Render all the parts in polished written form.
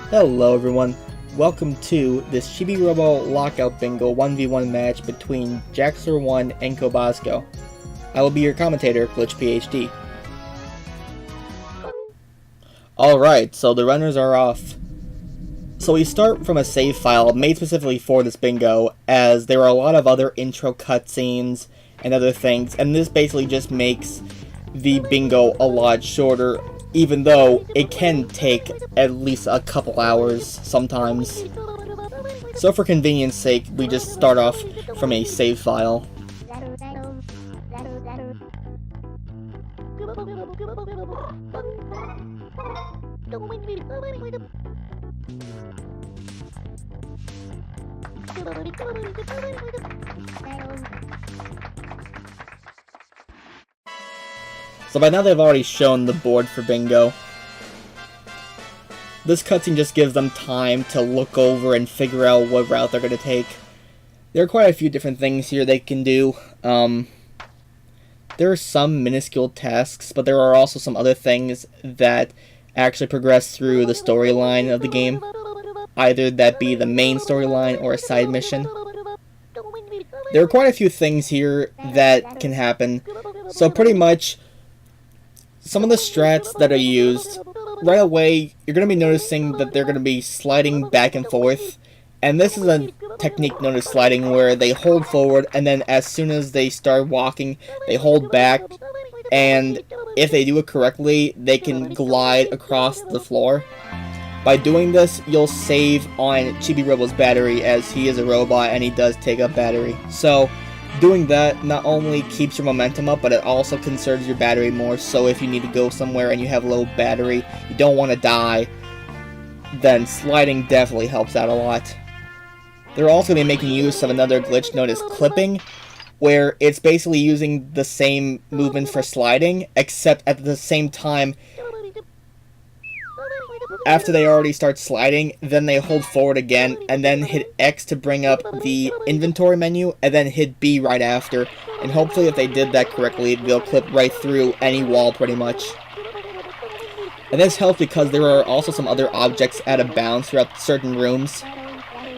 Hello everyone, welcome to this Chibi-Robo Lockout Bingo 1v1 match between Jaxler1 and Kobazco. I will be your commentator, Glitch PhD. Alright, so the runners are off. So we start from a save file made specifically for this bingo, as there are a lot of other intro cutscenes and other things, and this basically just makes the bingo a lot shorter, even though it can take at least a couple hours sometimes. So for convenience sake, we just start off from a save file. So by now they've already shown the board for bingo. This cutscene just gives them time to look over and figure out what route they're going to take. There are quite a few different things here they can do. There are some minuscule tasks, but there are also some other things that actually progress through the storyline of the game. Either that be the main storyline or a side mission. There are quite a few things here that can happen. So pretty much, some of the strats that are used, right away, you're going to be noticing that they're going to be sliding back and forth. And this is a technique known as sliding, where they hold forward, and then as soon as they start walking, they hold back. And if they do it correctly, they can glide across the floor. By doing this, you'll save on Chibi-Robo's battery, as he is a robot and he does take up battery. So doing that not only keeps your momentum up, but it also conserves your battery more. So if you need to go somewhere and you have low battery, you don't want to die, then sliding definitely helps out a lot. They're also going to be making use of another glitch known as clipping, where it's basically using the same movement for sliding, except at the same time, after they already start sliding, then they hold forward again, and then hit X to bring up the inventory menu, and then hit B right after. And hopefully if they did that correctly, they'll clip right through any wall pretty much. And this helps because there are also some other objects out of bounds throughout certain rooms.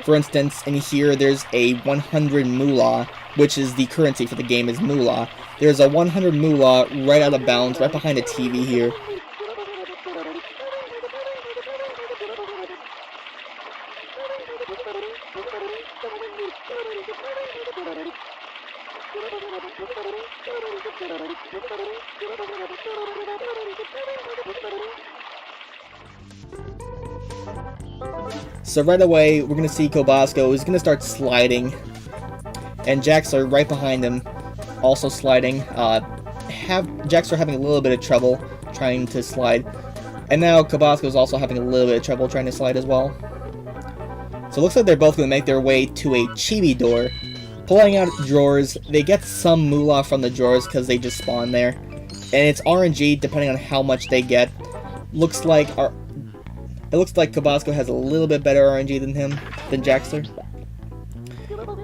For instance, in here there's a 100 moolah, which is the currency for the game is moolah. There's a 100 moolah right out of bounds, right behind a TV here. So right away, we're going to see Kobazco is going to start sliding, and Jaxler right behind him, also sliding. Jaxler having a little bit of trouble trying to slide, and now Kobazco is also having a little bit of trouble trying to slide as well. So it looks like they're both going to make their way to a chibi door. Pulling out drawers, they get some moolah from the drawers because they just spawn there, and it's RNG depending on how much they get. It looks like Kobazco has a little bit better RNG than Jaxler.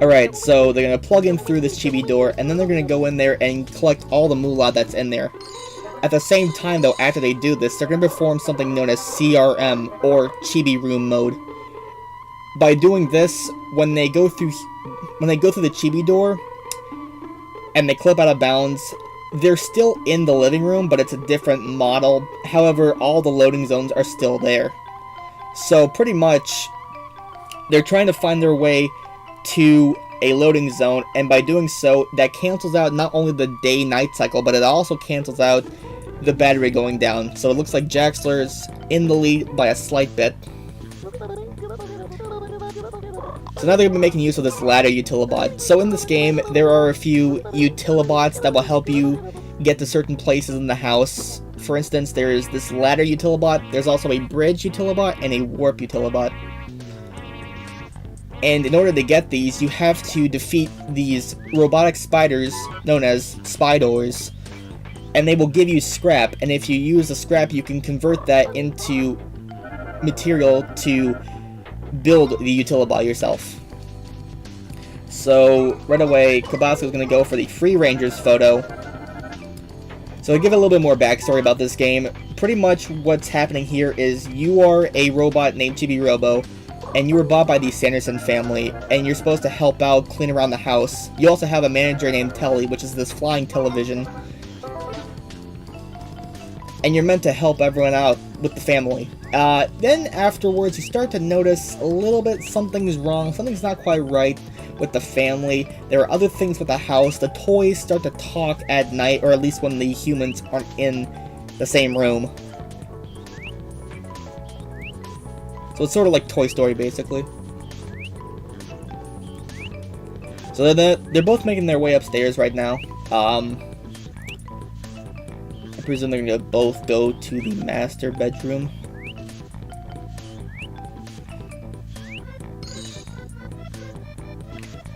Alright, so they're going to plug in through this chibi door, and then they're going to go in there and collect all the moolah that's in there. At the same time though, after they do this, they're going to perform something known as CRM, or Chibi Room Mode. By doing this, when they go through the chibi door, and they clip out of bounds, they're still in the living room, but it's a different model. However, all the loading zones are still there. So pretty much, they're trying to find their way to a loading zone, and by doing so, that cancels out not only the day-night cycle, but it also cancels out the battery going down. So it looks like Jaxler's in the lead by a slight bit. So now they're going to be making use of this ladder utilibot. So in this game, there are a few utilibots that will help you get to certain places in the house. For instance, there's this ladder utilibot, there's also a bridge utilibot, and a warp utilibot. And in order to get these, you have to defeat these robotic spiders known as spiders. And they will give you scrap, and if you use the scrap, you can convert that into material to build the utilibot yourself. So right away, Kobazco is going to go for the Free Rangers photo. So to give a little bit more backstory about this game, pretty much what's happening here is you are a robot named Chibi-Robo, and you were bought by the Sanderson family, and you're supposed to help out, clean around the house. You also have a manager named Telly, which is this flying television. And you're meant to help everyone out with the family. Then afterwards, you start to notice a little bit something's wrong, something's not quite right with the family. There are other things with the house. The toys start to talk at night, or at least when the humans aren't in the same room. So it's sort of like Toy Story, basically. So they're both making their way upstairs right now. I presume they're going to both go to the master bedroom.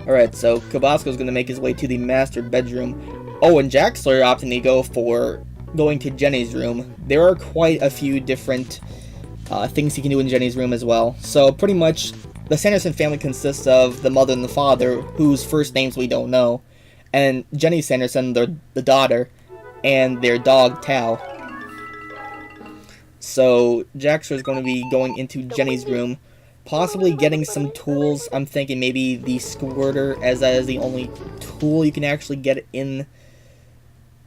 Alright, so Kobazco's going to make his way to the master bedroom. Oh, and Jaxler opting to go for going to Jenny's room. There are quite a few different things he can do in Jenny's room as well. So pretty much, the Sanderson family consists of the mother and the father, whose first names we don't know, and Jenny Sanderson, the daughter, and their dog, Tao. So Jaxler is going to be going into Jenny's room, possibly getting some tools. I'm thinking maybe the squirter, as that is the only tool you can actually get in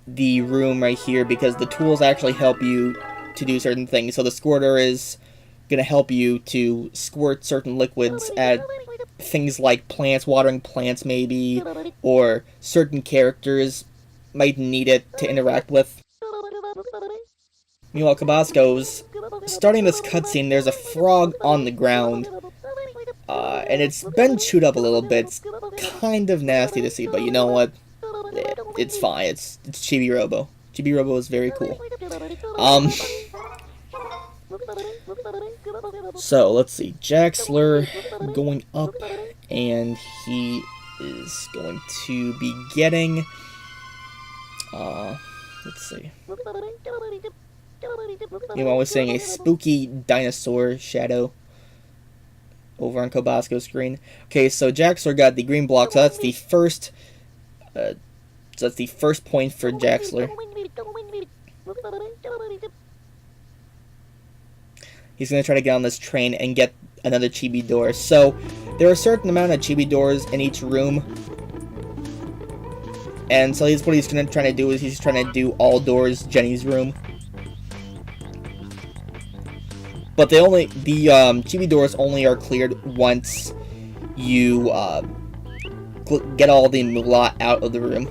the room right here, because the tools actually help you to do certain things. So the squirter is going to help you to squirt certain liquids at things like plants, watering plants maybe, or certain characters might need it to interact with. Meanwhile, Kobazco's starting this cutscene. There's a frog on the ground, and it's been chewed up a little bit. It's kind of nasty to see, but you know what? It's fine. It's Chibi-Robo. Chibi-Robo is very cool. So let's see. Jaxler going up, and he is going to be getting. Let's see. Meanwhile, we're seeing a spooky dinosaur shadow over on Kobazco's screen. Okay, so Jaxler got the green block, so that's the first. So that's the first point for Jaxler. He's going to try to get on this train and get another chibi door. So there are a certain amount of chibi doors in each room. And so what he's going to try to do is he's trying to do all doors Jenny's room. But the chibi doors only are cleared once you get all the moolah out of the room.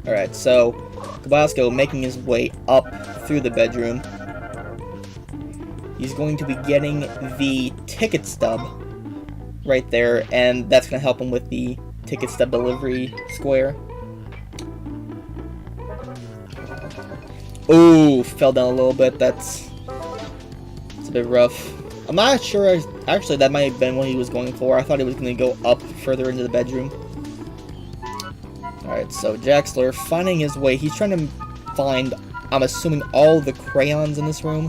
Alright, so Kobazco making his way up through the bedroom. He's going to be getting the ticket stub right there, and that's going to help him with the ticket stub delivery square. Ooh, fell down a little bit. It's a bit rough. I'm not sure. Actually, that might have been what he was going for. I thought he was going to go up further into the bedroom. Alright, so Jaxler finding his way. He's trying to find, I'm assuming, all the crayons in this room,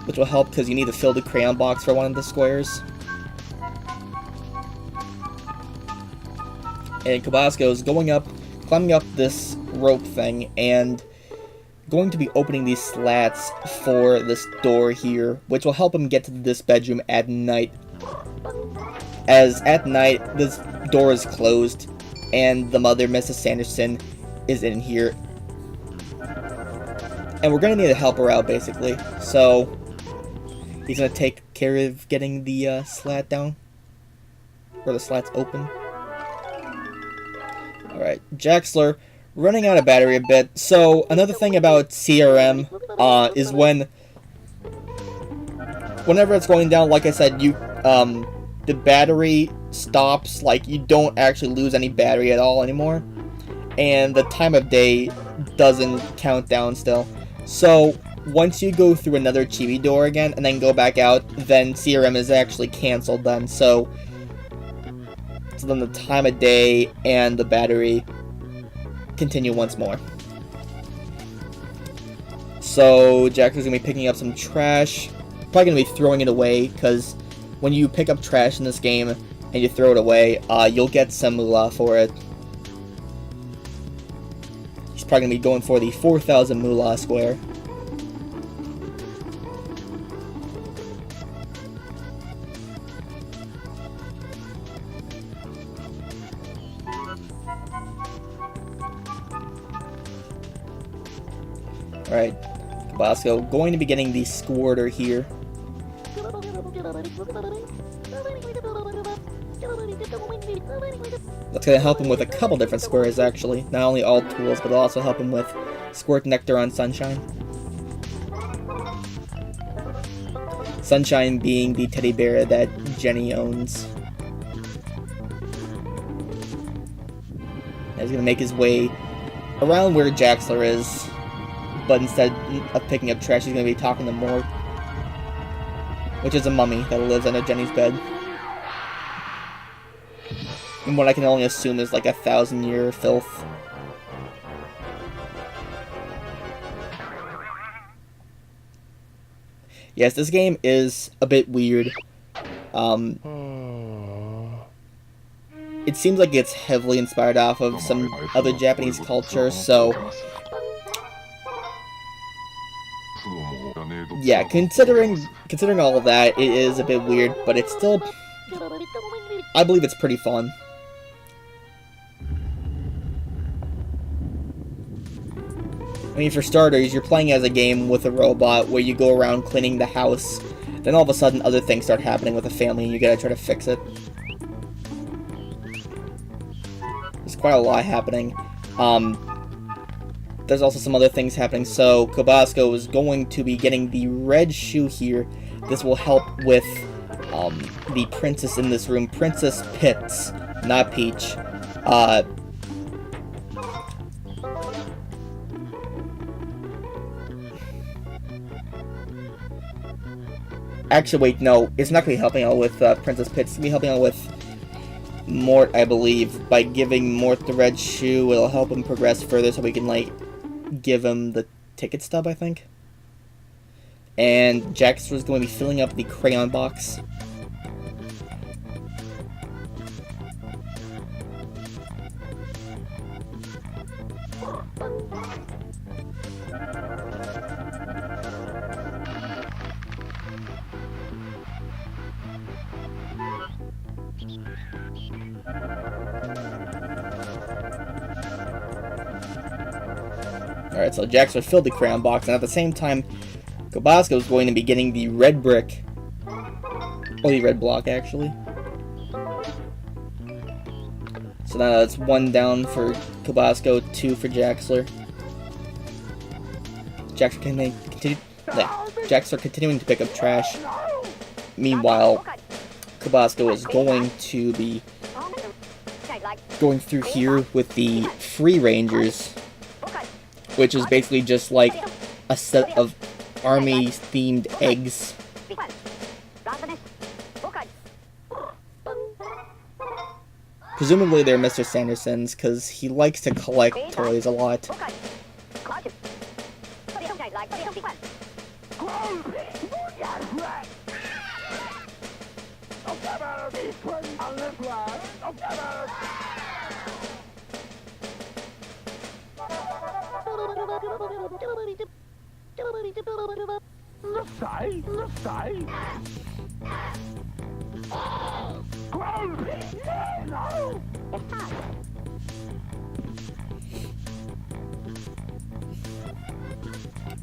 which will help because you need to fill the crayon box for one of the squares. And Kobazco is going up, climbing up this rope thing, and going to be opening these slats for this door here, which will help him get to this bedroom at night. As at night, this door is closed, and the mother, Mrs. Sanderson, is in here. And we're going to need to help her out, basically. So he's going to take care of getting the slat down, or the slats open. Alright, Jaxler running out of battery a bit. So another thing about CRM is whenever it's going down, like I said, the battery stops. Like, you don't actually lose any battery at all anymore, and the time of day doesn't count down still. So once you go through another chibi door again and then go back out, then CRM is actually canceled then. So then the time of day and the battery continue once more. So Jaxler's gonna be picking up some trash. Probably gonna be throwing it away, because when you pick up trash in this game and you throw it away, you'll get some moolah for it. He's probably going to be going for the 4,000 moolah square. Alright, Kobazco going to be getting the squirter here. That's going to help him with a couple different squares, actually. Not only all tools, but it'll also help him with Squirt Nectar on Sunshine. Sunshine being the teddy bear that Jenny owns. And he's going to make his way around where Jaxler is, but instead of picking up trash, he's going to be talking to Mort, which is a mummy that lives under Jenny's bed. And what I can only assume is like 1,000-year filth. Yes, this game is a bit weird. It seems like it's heavily inspired off of some other Japanese culture, so yeah, considering all of that, it is a bit weird, but it's still, I believe it's pretty fun. I mean, for starters, you're playing as a game with a robot where you go around cleaning the house, then all of a sudden other things start happening with the family and you gotta try to fix it. There's quite a lot happening. There's also some other things happening, so Kobazco is going to be getting the red shoe here. This will help with the princess in this room, Princess Pitts, not Peach. Actually, wait, no, it's not going to be helping out with Princess Pitts. It's going to be helping out with Mort, I believe. By giving Mort the red shoe, it'll help him progress further so we can, like, give him the ticket stub, I think. And Jaxler is going to be filling up the crayon box. Alright, so Jaxler filled the crayon box, and at the same time, Kobazco is going to be getting the red brick. Or the red block, actually. So now that's 1 down for Kobazco, 2 for Jaxler. Jaxler continuing to pick up trash. Meanwhile, Kobazco is going to be going through here with the Free Rangers, which is basically just like a set of army-themed eggs. Presumably they're Mr. Sanderson's, because he likes to collect toys a lot.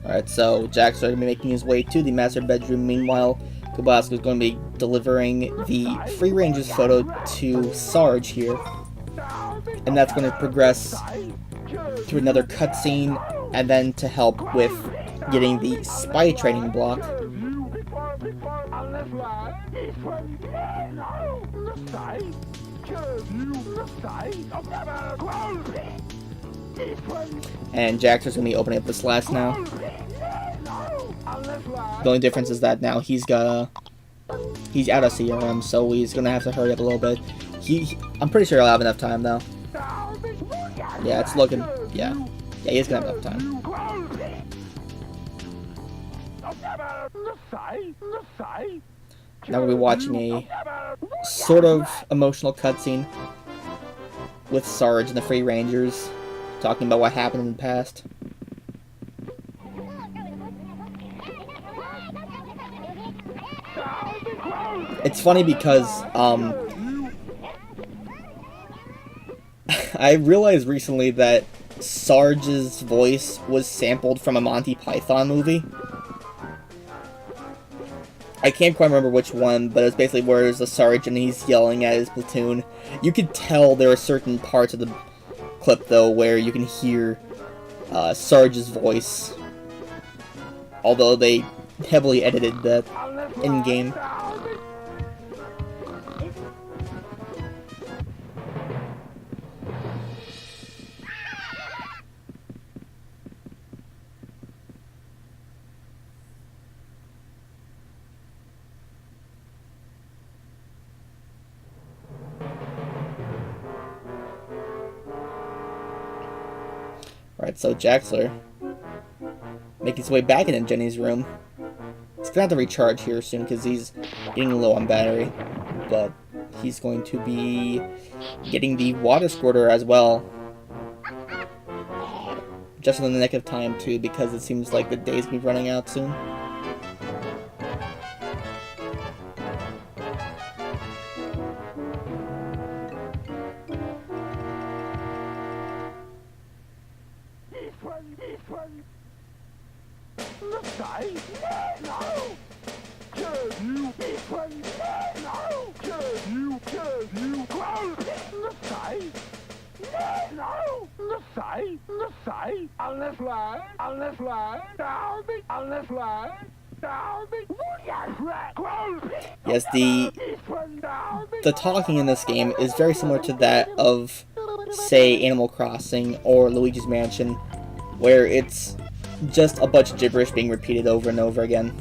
Alright, so Jaxler going to be making his way to the master bedroom. Meanwhile, Kobazco is going to be delivering the Free Rangers photo to Sarge here. And that's going to progress through another cutscene, and then to help with getting the spy training block. And Jaxler's going to be opening up the slats now. The only difference is that now he's out of CRM, so he's going to have to hurry up a little bit. I'm pretty sure he'll have enough time, though. Yeah, it's looking... Yeah, he's going to have enough time. Now we'll be watching a sort of emotional cutscene with Sarge and the Free Rangers. talking about what happened in the past. It's funny because, I realized recently that Sarge's voice was sampled from a Monty Python movie. I can't quite remember which one, but it's basically where there's a sergeant and he's yelling at his platoon. You could tell there are certain parts of the clip, though, where you can hear Sarge's voice. Although they heavily edited that in-game. Alright, so Jaxler making his way back into Jenny's room. He's gonna have to recharge here soon because he's getting low on battery. But he's going to be getting the water squirter as well. Just in the nick of time too, because it seems like the day's gonna be running out soon. Yes, the talking in this game is very similar to that of, say, Animal Crossing or Luigi's Mansion, where it's just a bunch of gibberish being repeated over and over again.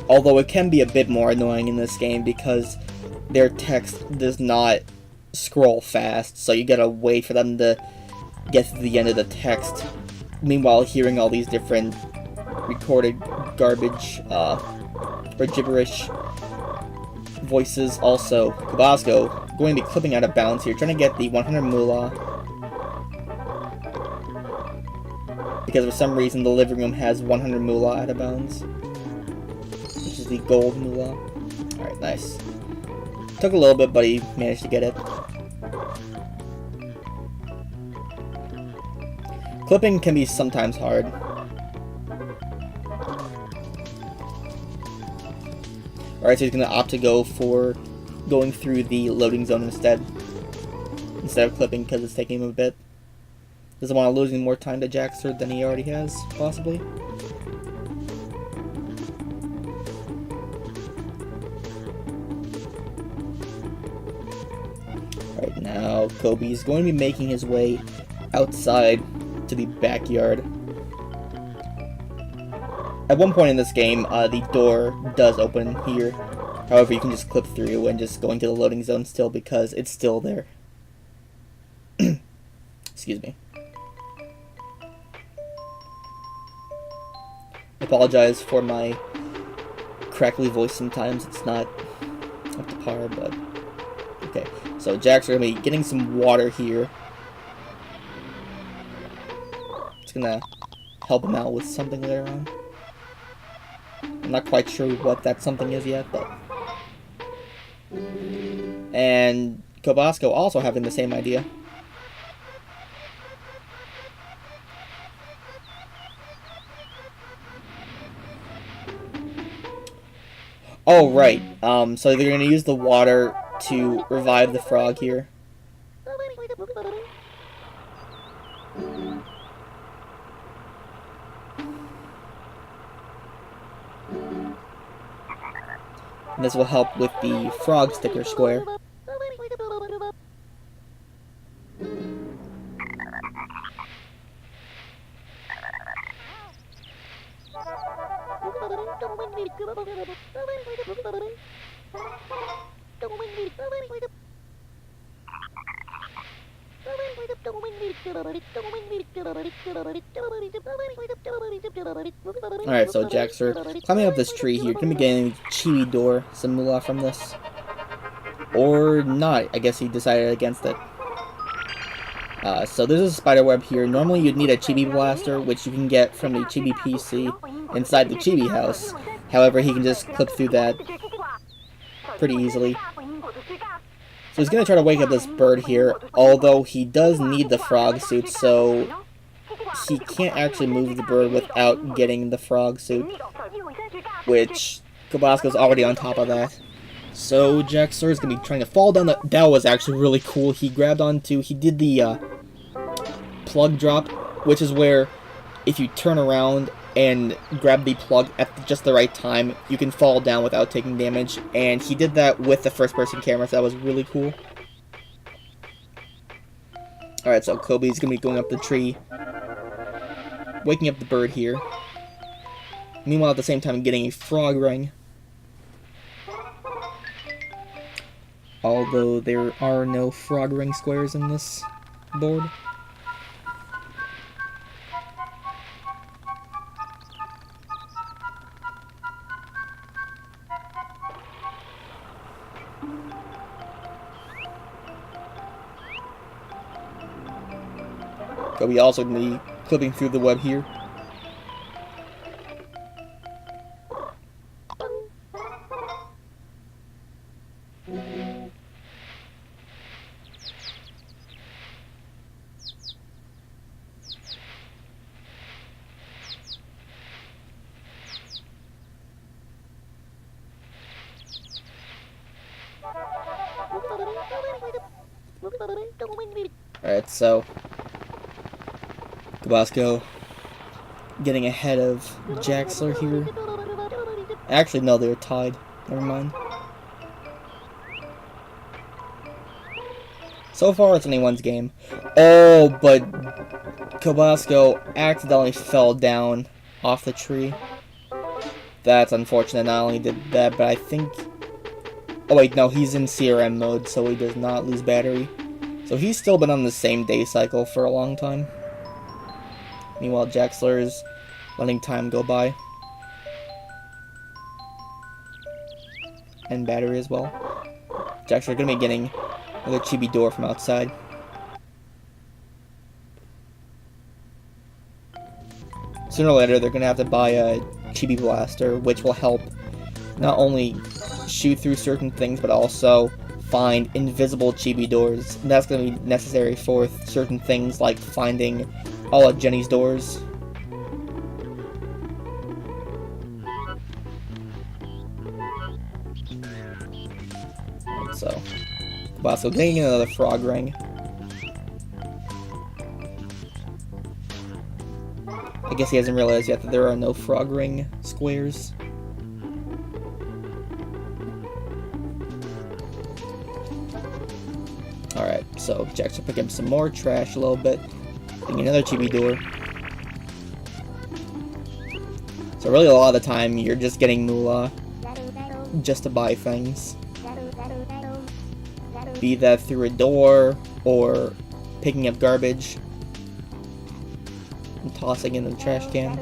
Although it can be a bit more annoying in this game because their text does not scroll fast, so you gotta wait for them to get to the end of the text. Meanwhile, hearing all these different recorded garbage or gibberish voices. Also, Kobazco going to be clipping out of bounds here, trying to get the 100 moolah. Because for some reason the living room has 100 moolah out of bounds. Which is the gold moolah. Alright, nice. Took a little bit, but he managed to get it. Clipping can be sometimes hard. Alright, so he's going to opt to go for going through the loading zone instead of clipping because it's taking him a bit. Doesn't want to lose any more time to Jaxler than he already has, possibly. Right now, Kobe's going to be making his way outside to the backyard. At one point in this game, the door does open here. However, you can just clip through and just go into the loading zone still because it's still there. Excuse me. I apologize for my crackly voice sometimes. It's not up to par, but okay. So Jaxler going to be getting some water here. It's going to help him out with something later on. I'm not quite sure what that something is yet, but... And Kobazco also having the same idea. Oh, right. So they're going to use the water to revive the frog here. And this will help with the frog sticker square. Alright, so Jaxler climbing up this tree here, gonna be getting Chibi door, some moolah from this. Or not, I guess he decided against it. So there's a spider web here. Normally you'd need a Chibi Blaster, which you can get from the Chibi PC inside the Chibi house. However, he can just clip through that pretty easily. So he's going to try to wake up this bird here, although he does need the frog suit, so he can't actually move the bird without getting the frog suit, which Kobazco's already on top of that. So Jaxler is going to be trying to fall down the... That was actually really cool. He grabbed onto... He did the plug drop, which is where if you turn around and grab the plug at just the right time, you can fall down without taking damage. And he did that with the first-person camera, so that was really cool. Alright, so Kobe's going to be going up the tree, waking up the bird here. Meanwhile, at the same time, getting a frog ring. Although there are no frog ring squares in this board. Kobe also going to be clipping through the web here. Alright, so Kobazco getting ahead of Jaxler here. Actually, no, they were tied. Never mind. So far, it's anyone's game. Oh, but Kobazco accidentally fell down off the tree. That's unfortunate. Not only did that, but I think... Oh wait, no, he's in CRM mode, so he does not lose battery. So he's still been on the same day cycle for a long time. Meanwhile, Jaxler is letting time go by. And battery as well. Jaxler gonna be getting another chibi door from outside. Sooner or later, they're gonna have to buy a Chibi Blaster, which will help not only shoot through certain things, but also find invisible chibi doors. And that's going to be necessary for certain things like finding all of Jenny's doors. So, Kobazco getting another frog ring. I guess he hasn't realized yet that there are no frog ring squares. Alright, so Jax will pick up some more trash a little bit. Getting another chibi door. So really a lot of the time you're just getting moolah just to buy things. Be that through a door or picking up garbage and tossing in the trash can.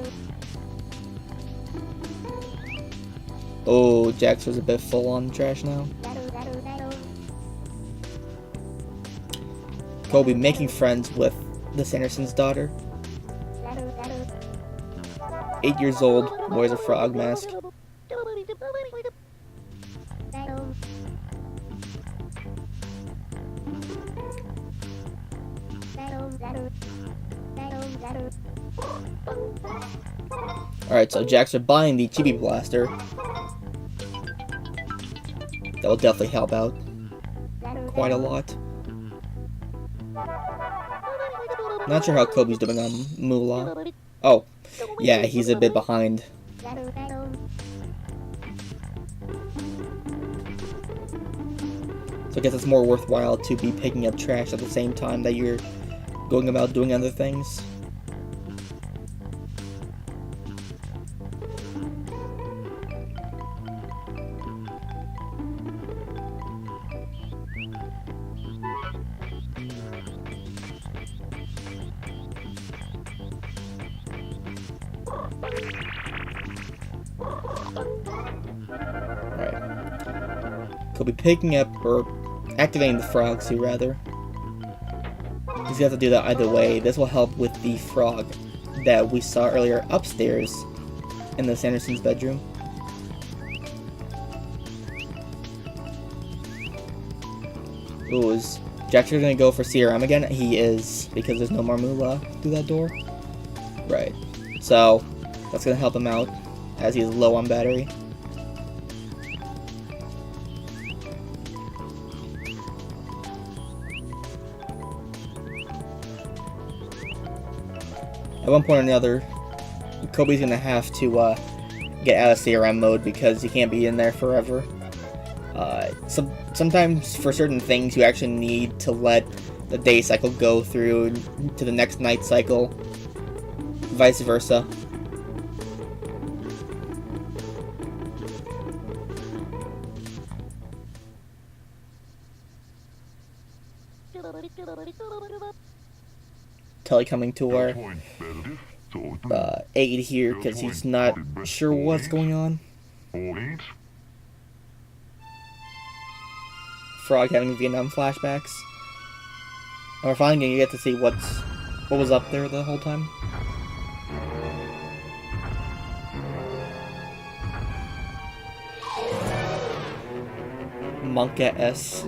Oh, Jax was a bit full on trash now. Kobe making friends with the Sanderson's daughter. 8 years old, wears a frog mask. Alright, so Jaxler buying the Chibi Blaster. That will definitely help out quite a lot. Not sure how Kobe's doing on moolah. Oh, yeah, he's a bit behind. So I guess it's more worthwhile to be picking up trash at the same time that you're going about doing other things. Alright. Could be picking up, or activating the frog suit, rather. He's gonna have to do that either way. This will help with the frog that we saw earlier upstairs in the Sanderson's bedroom. Ooh, is Jaxler gonna go for CRM again? He is, because there's no more moolah through that door. Right. So, that's gonna help him out, as he's low on battery. At one point or another, Kobe's gonna have to get out of CRM mode because he can't be in there forever. Sometimes for certain things you actually need to let the day cycle go through to the next night cycle, vice versa. Telly coming to our aid here because he's not sure what's going on. Frog having Vietnam flashbacks. And we're finally gonna get to see what was up there the whole time. Monka S.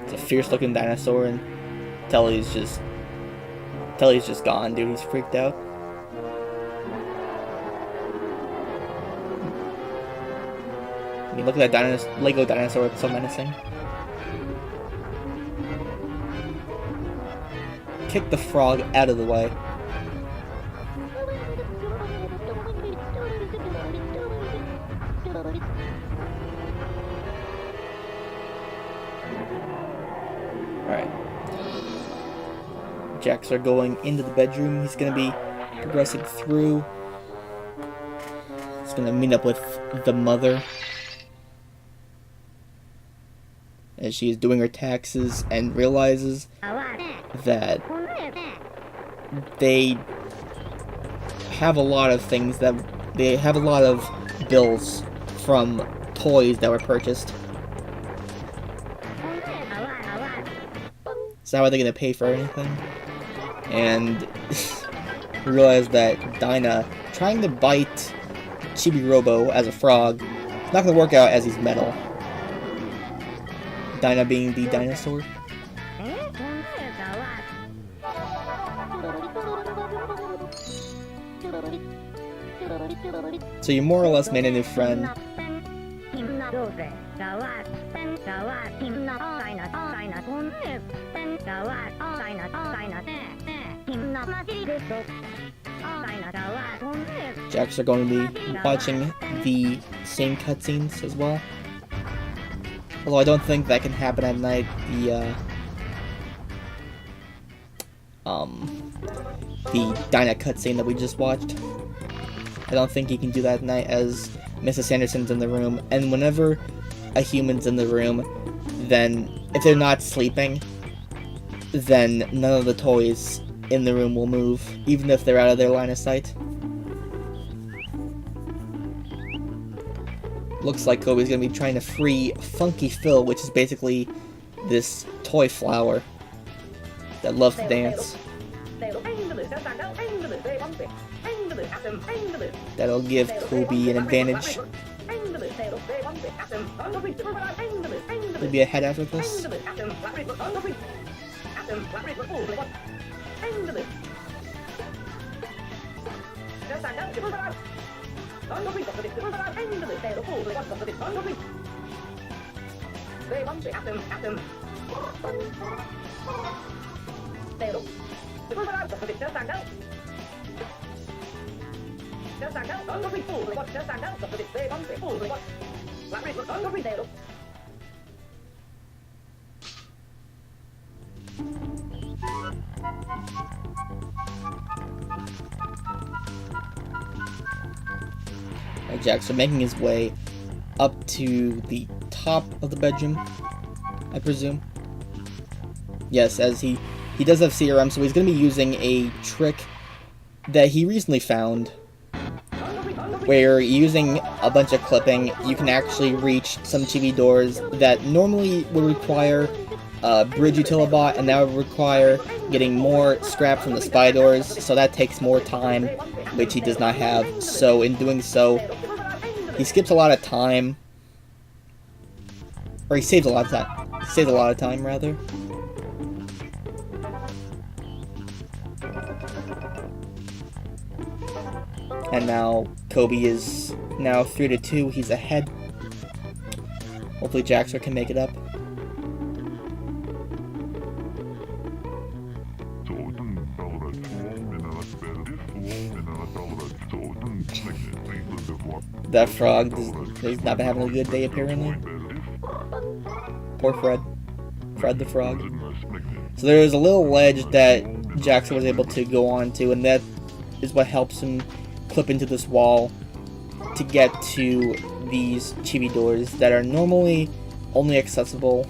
It's a fierce looking dinosaur, and Telly's just gone, dude. He's freaked out. I mean, look at that Lego dinosaur, it's so menacing. Kick the frog out of the way. Alright. Jaxler going into the bedroom. He's gonna be progressing through. He's gonna meet up with the mother as she is doing her taxes and realizes that they have a lot of things that they have a lot of bills from toys that were purchased. So how are they going to pay for anything? And realize that Dinah trying to bite Chibi-Robo as a frog is not going to work out as he's metal. Dinah being the dinosaur. So you more or less made a new friend. Jaxler are going to be watching the same cutscenes as well. Although I don't think that can happen at night. The Dinah cutscene that we just watched. I don't think he can do that at night as Mrs. Sanderson's in the room. And whenever a human's in the room, then if they're not sleeping, then none of the toys in the room will move, even if they're out of their line of sight. Looks like Kobe's gonna be trying to free Funky Phil, which is basically this toy flower that loves to dance. That'll give Kobe an advantage. He'll be ahead after this. Jaxler making his way up to the top of the bedroom, I presume. Yes, as he does have CRM, so he's going to be using a trick that he recently found where using a bunch of clipping, you can actually reach some chibi doors that normally would require bridge utilibot, and that would require getting more scrap from the spy doors, so that takes more time, which he does not have. So in doing so, he skips a lot of time, or he saves a lot of time. He saves a lot of time, rather. And now Kobe is now 3-2. He's ahead. Hopefully Jaxler can make it up. That frog, he's not been having a good day apparently. Poor Fred. Fred the frog. So there's a little ledge that Jaxler was able to go onto, and that is what helps him clip into this wall to get to these chibi doors that are normally only accessible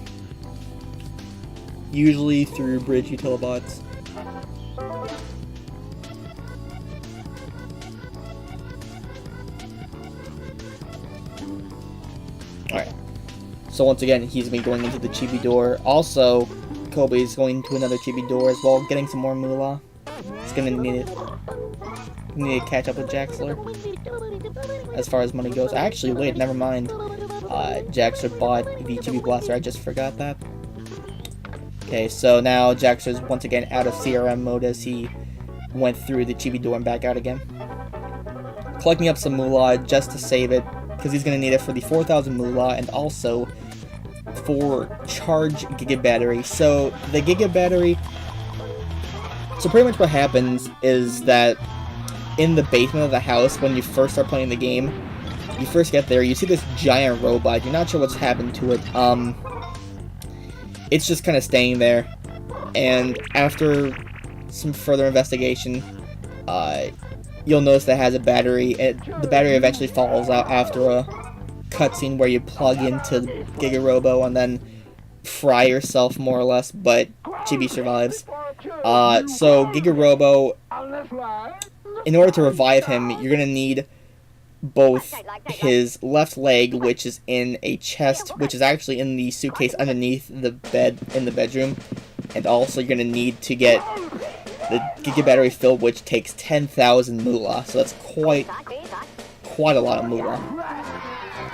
usually through bridge utilibots. Alright, so once again he's been going into the chibi door. Also, Kobe is going to another chibi door as well, getting some more moolah. He's gonna need it. Need to catch up with Jaxler as far as money goes. Actually, wait, never mind. Jaxler bought the Chibi Blaster. I just forgot that. Okay, so now Jaxler's once again out of CRM mode as he went through the Chibi door and back out again. Collecting up some moolah just to save it, because he's going to need it for the 4,000 moolah and also for charge Giga Battery. So the Giga Battery... So pretty much what happens is that in the basement of the house, when you first start playing the game, you first get there, you see this giant robot. You're not sure what's happened to it. It's just kind of staying there. And after some further investigation, you'll notice that it has a battery. The battery eventually falls out after a cutscene where you plug into Giga-Robo and then fry yourself, more or less, but Chibi survives. So Giga-Robo, in order to revive him, you're going to need both his left leg, which is in a chest, which is actually in the suitcase underneath the bed in the bedroom, and also you're going to need to get the Giga Battery filled, which takes 10,000 moolah, so that's quite a lot of moolah.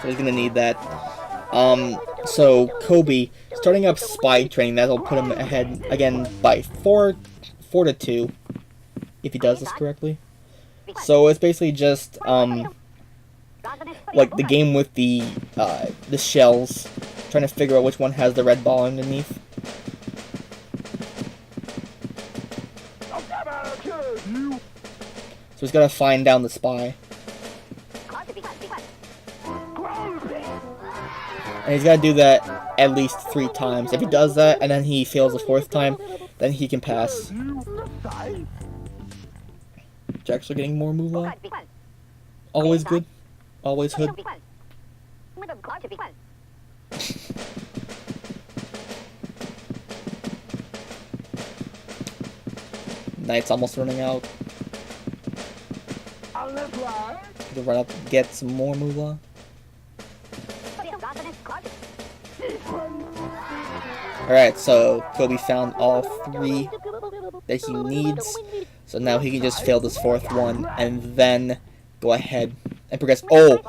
So he's going to need that. So Kobe, starting up spy training, that'll put him ahead again by 4-2, if he does this correctly. So it's basically just like the game with the shells, trying to figure out which one has the red ball underneath. So he's gotta find down the spy. And he's gotta do that at least 3 times. If he does that and then he fails the 4th time, then he can pass. Jaxler getting more moolah. Always good. Always hood. Night's almost running out. To run up and get some more moolah. Alright, so Kobe found all 3 that he needs. So now he can just fail this 4th one and then go ahead and progress. Oh!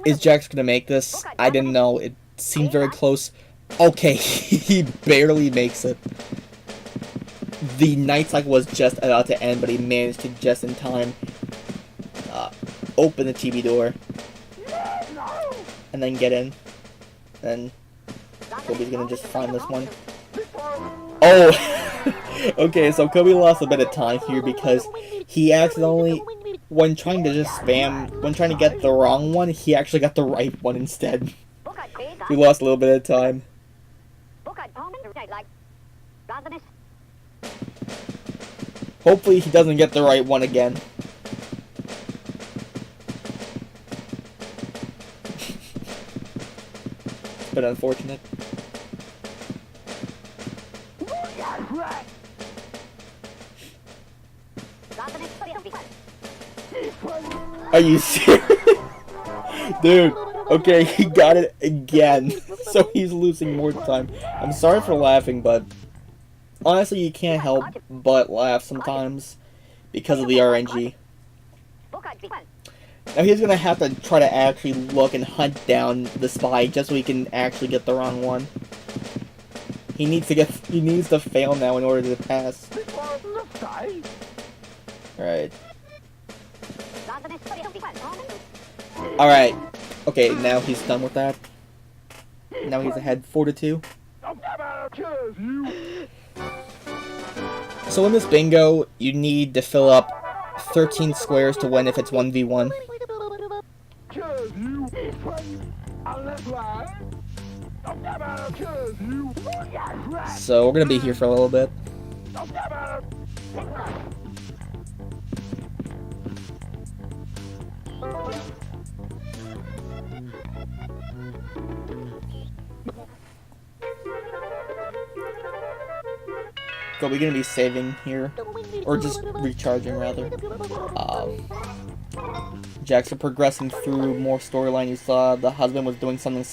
Is Jax gonna make this? I didn't know. It seemed very close. Okay, he barely makes it. The night cycle was just about to end, but he managed to just in time open the TV door and then get in. And Kobe's gonna just find this one. Oh! Okay, so Kobe lost a bit of time here because he accidentally, when trying to get the wrong one, he actually got the right one instead. We lost a little bit of time. Hopefully he doesn't get the right one again. But unfortunate. Are you serious? Dude, okay, he got it again. So he's losing more time. I'm sorry for laughing, but honestly, you can't help but laugh sometimes because of the RNG. Now he's gonna have to try to actually look and hunt down the spy just so he can actually get the wrong one. He needs to fail now in order to pass. Alright. Alright. Okay, now he's done with that. Now he's ahead 4-2. So in this bingo, you need to fill up 13 squares to win if it's 1v1. So we're gonna be here for a little bit. So we're gonna be saving here, or just recharging rather. Jaxler progressing through more storyline. You saw the husband was doing something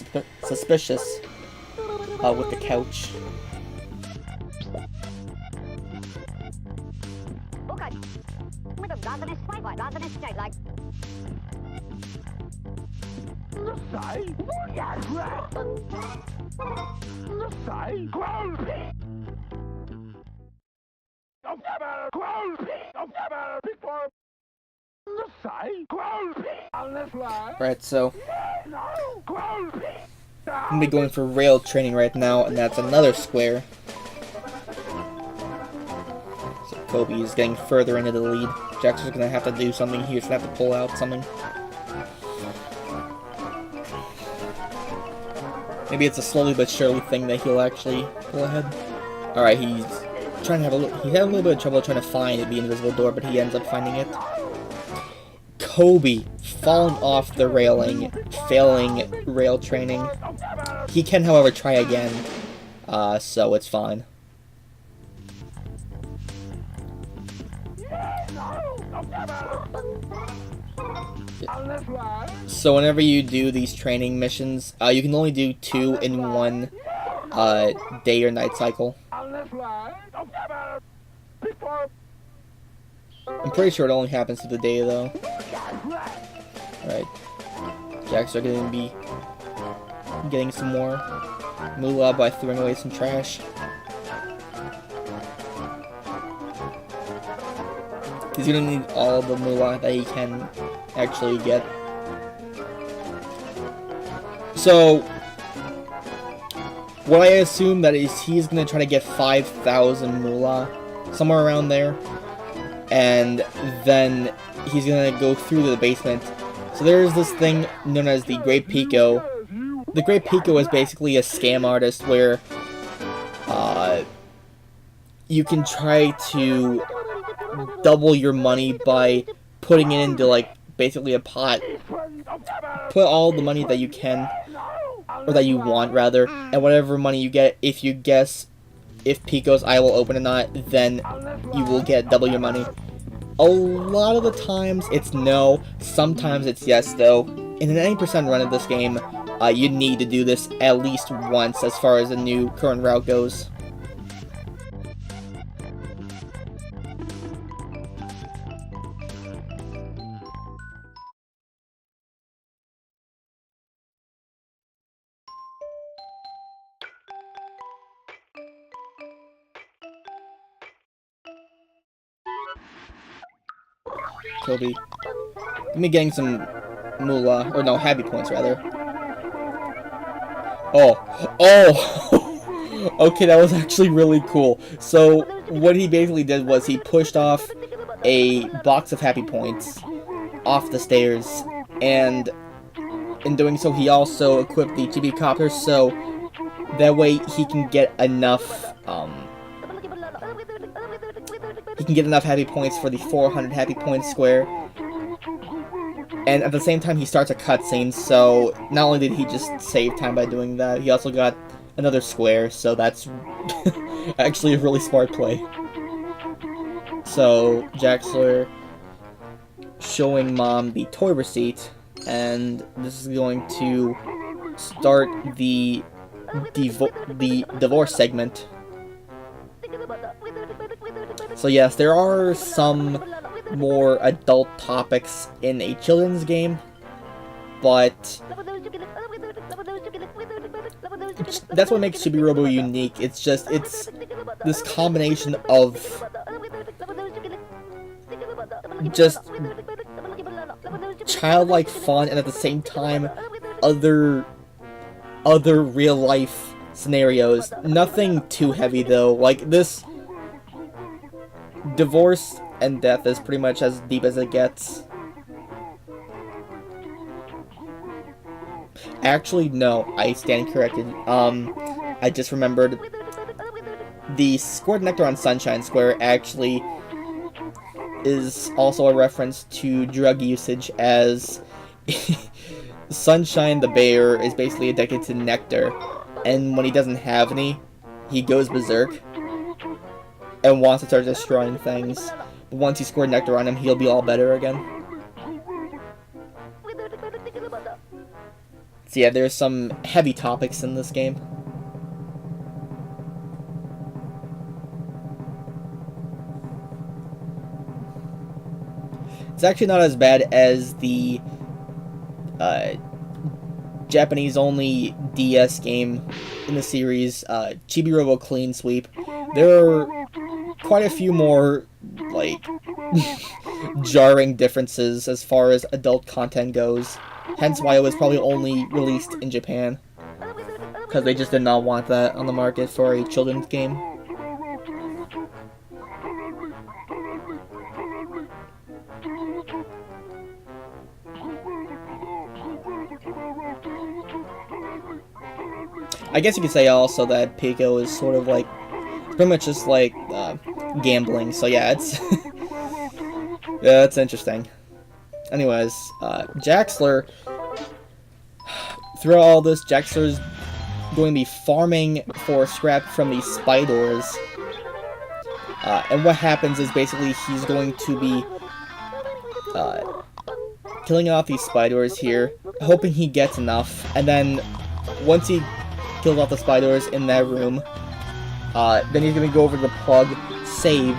suspicious with the couch. Right, so I'm gonna be going for rail training right now, and that's another square. So Kobe is getting further into the lead. Jaxler's gonna have to do something here. He's gonna have to pull out something. Maybe it's a slowly but surely thing that he'll actually pull ahead. Alright, he had a little bit of trouble trying to find the invisible door, but he ends up finding it. Kobe falling off the railing, failing rail training. He can, however, try again, so it's fine. So whenever you do these training missions, you can only do 2 in one day or night cycle. I'm pretty sure it only happens to the day though. Alright. Jaxler going to be getting some more moolah by throwing away some trash. He's going to need all the moolah that he can actually get. So, what I assume that is he's going to try to get 5,000 moolah, somewhere around there, and then he's going to go through to the basement. So there's this thing known as the Great Pico. The Great Pico is basically a scam artist where you can try to double your money by putting it into, like, basically a pot. Put all the money that you can, or that you want rather, and whatever money you get, if you guess if Pico's eye will open or not, then you will get double your money. A lot of the times it's no, sometimes it's yes though. In an 80% run of this game, you need to do this at least once as far as the new current route goes. Kobe. Me getting some moolah, or no, happy points rather. Oh! Okay, that was actually really cool. So, what he basically did was he pushed off a box of happy points off the stairs, and in doing so, he also equipped the Chibi-Copter, so that way he can get enough, happy points for the 400 happy points square. And at the same time, he starts a cutscene, so not only did he just save time by doing that, he also got another square, so that's actually a really smart play. So, Jaxler showing Mom the toy receipt, and this is going to start the divorce segment. So yes, there are some more adult topics in a children's game, but that's what makes Chibi-Robo unique. It's this combination of just childlike fun and at the same time other real life scenarios. Nothing too heavy though. Like this divorce and death is pretty much as deep as it gets. Actually, no, I stand corrected. I just remembered the squirt nectar on Sunshine Square actually is also a reference to drug usage, as Sunshine the bear is basically addicted to nectar, and when he doesn't have any, he goes berserk and wants to start destroying things. But once you squirt nectar on him, he'll be all better again. So yeah, there's some heavy topics in this game. It's actually not as bad as the Japanese-only DS game in the series, Chibi-Robo Clean Sweep. There are quite a few more, like, jarring differences as far as adult content goes. Hence why it was probably only released in Japan, because they just did not want that on the market for a children's game. I guess you could say also that Pico is sort of like, pretty much just like gambling, so yeah, it's yeah, it's interesting. Anyways, Jaxler, throughout all this, Jaxler's going to be farming for scrap from these spiders. And what happens is basically he's going to be killing off these spiders here, hoping he gets enough, and then once he kills off the spiders in that room, then he's going to go over to the plug, save,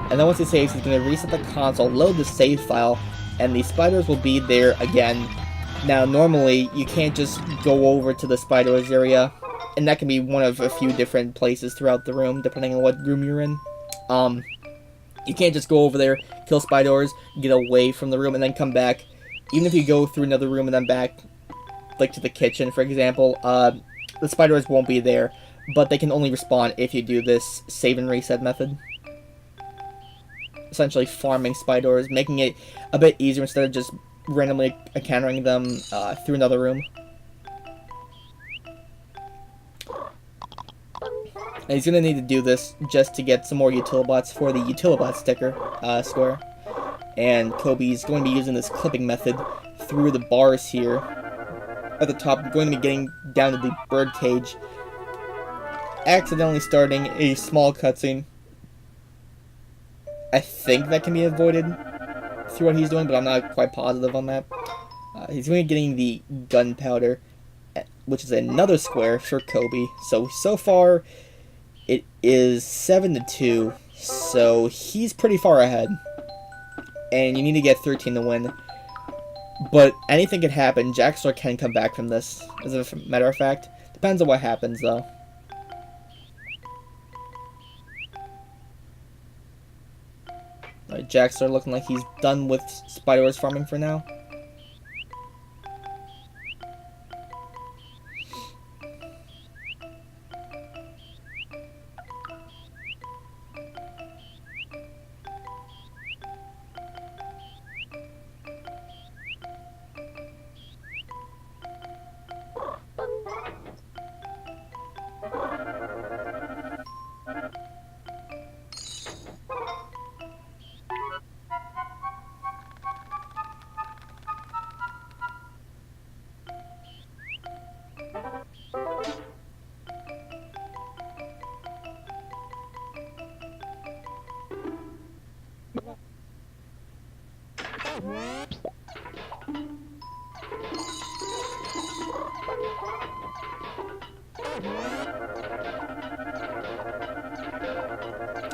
and then once he saves, he's going to reset the console, load the save file, and the spiders will be there again. Now, normally, you can't just go over to the spiders area, and that can be one of a few different places throughout the room, depending on what room you're in. You can't just go over there, kill spiders, get away from the room, and then come back. Even if you go through another room and then back, like to the kitchen, for example, the spiders won't be there, but they can only respawn if you do this save and reset method. Essentially farming spiders, making it a bit easier instead of just randomly encountering them through another room. And he's going to need to do this just to get some more Utilibots for the Utilibot sticker square. And Kobe's going to be using this clipping method through the bars here. At the top, going to be getting down to the bird cage, accidentally starting a small cutscene. I think that can be avoided through what he's doing, but I'm not quite positive on that. He's going to be getting the gunpowder, which is another square for Kobe. So far, it is 7-2, so he's pretty far ahead. And you need to get 13 to win. But anything could happen. Jaxler can come back from this, as a matter of fact. Depends on what happens, though. Alright, Jaxler looking like he's done with spiders farming for now.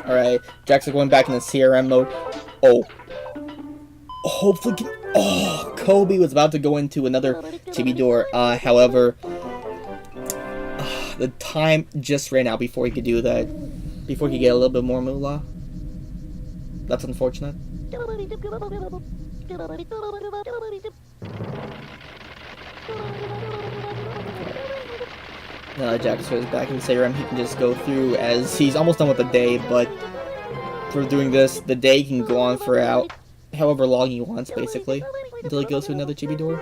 Alright, Jaxler going back into CRM mode. Oh. Hopefully get... Oh, Kobe was about to go into another chibi door. However, the time just ran out before he could do that. Before he could get a little bit more moolah. That's unfortunate. Now that Jaxler is back in CRM, he can just go through as he's almost done with the day, but for doing this, the day can go on for however long he wants, basically, until he goes to another chibi door.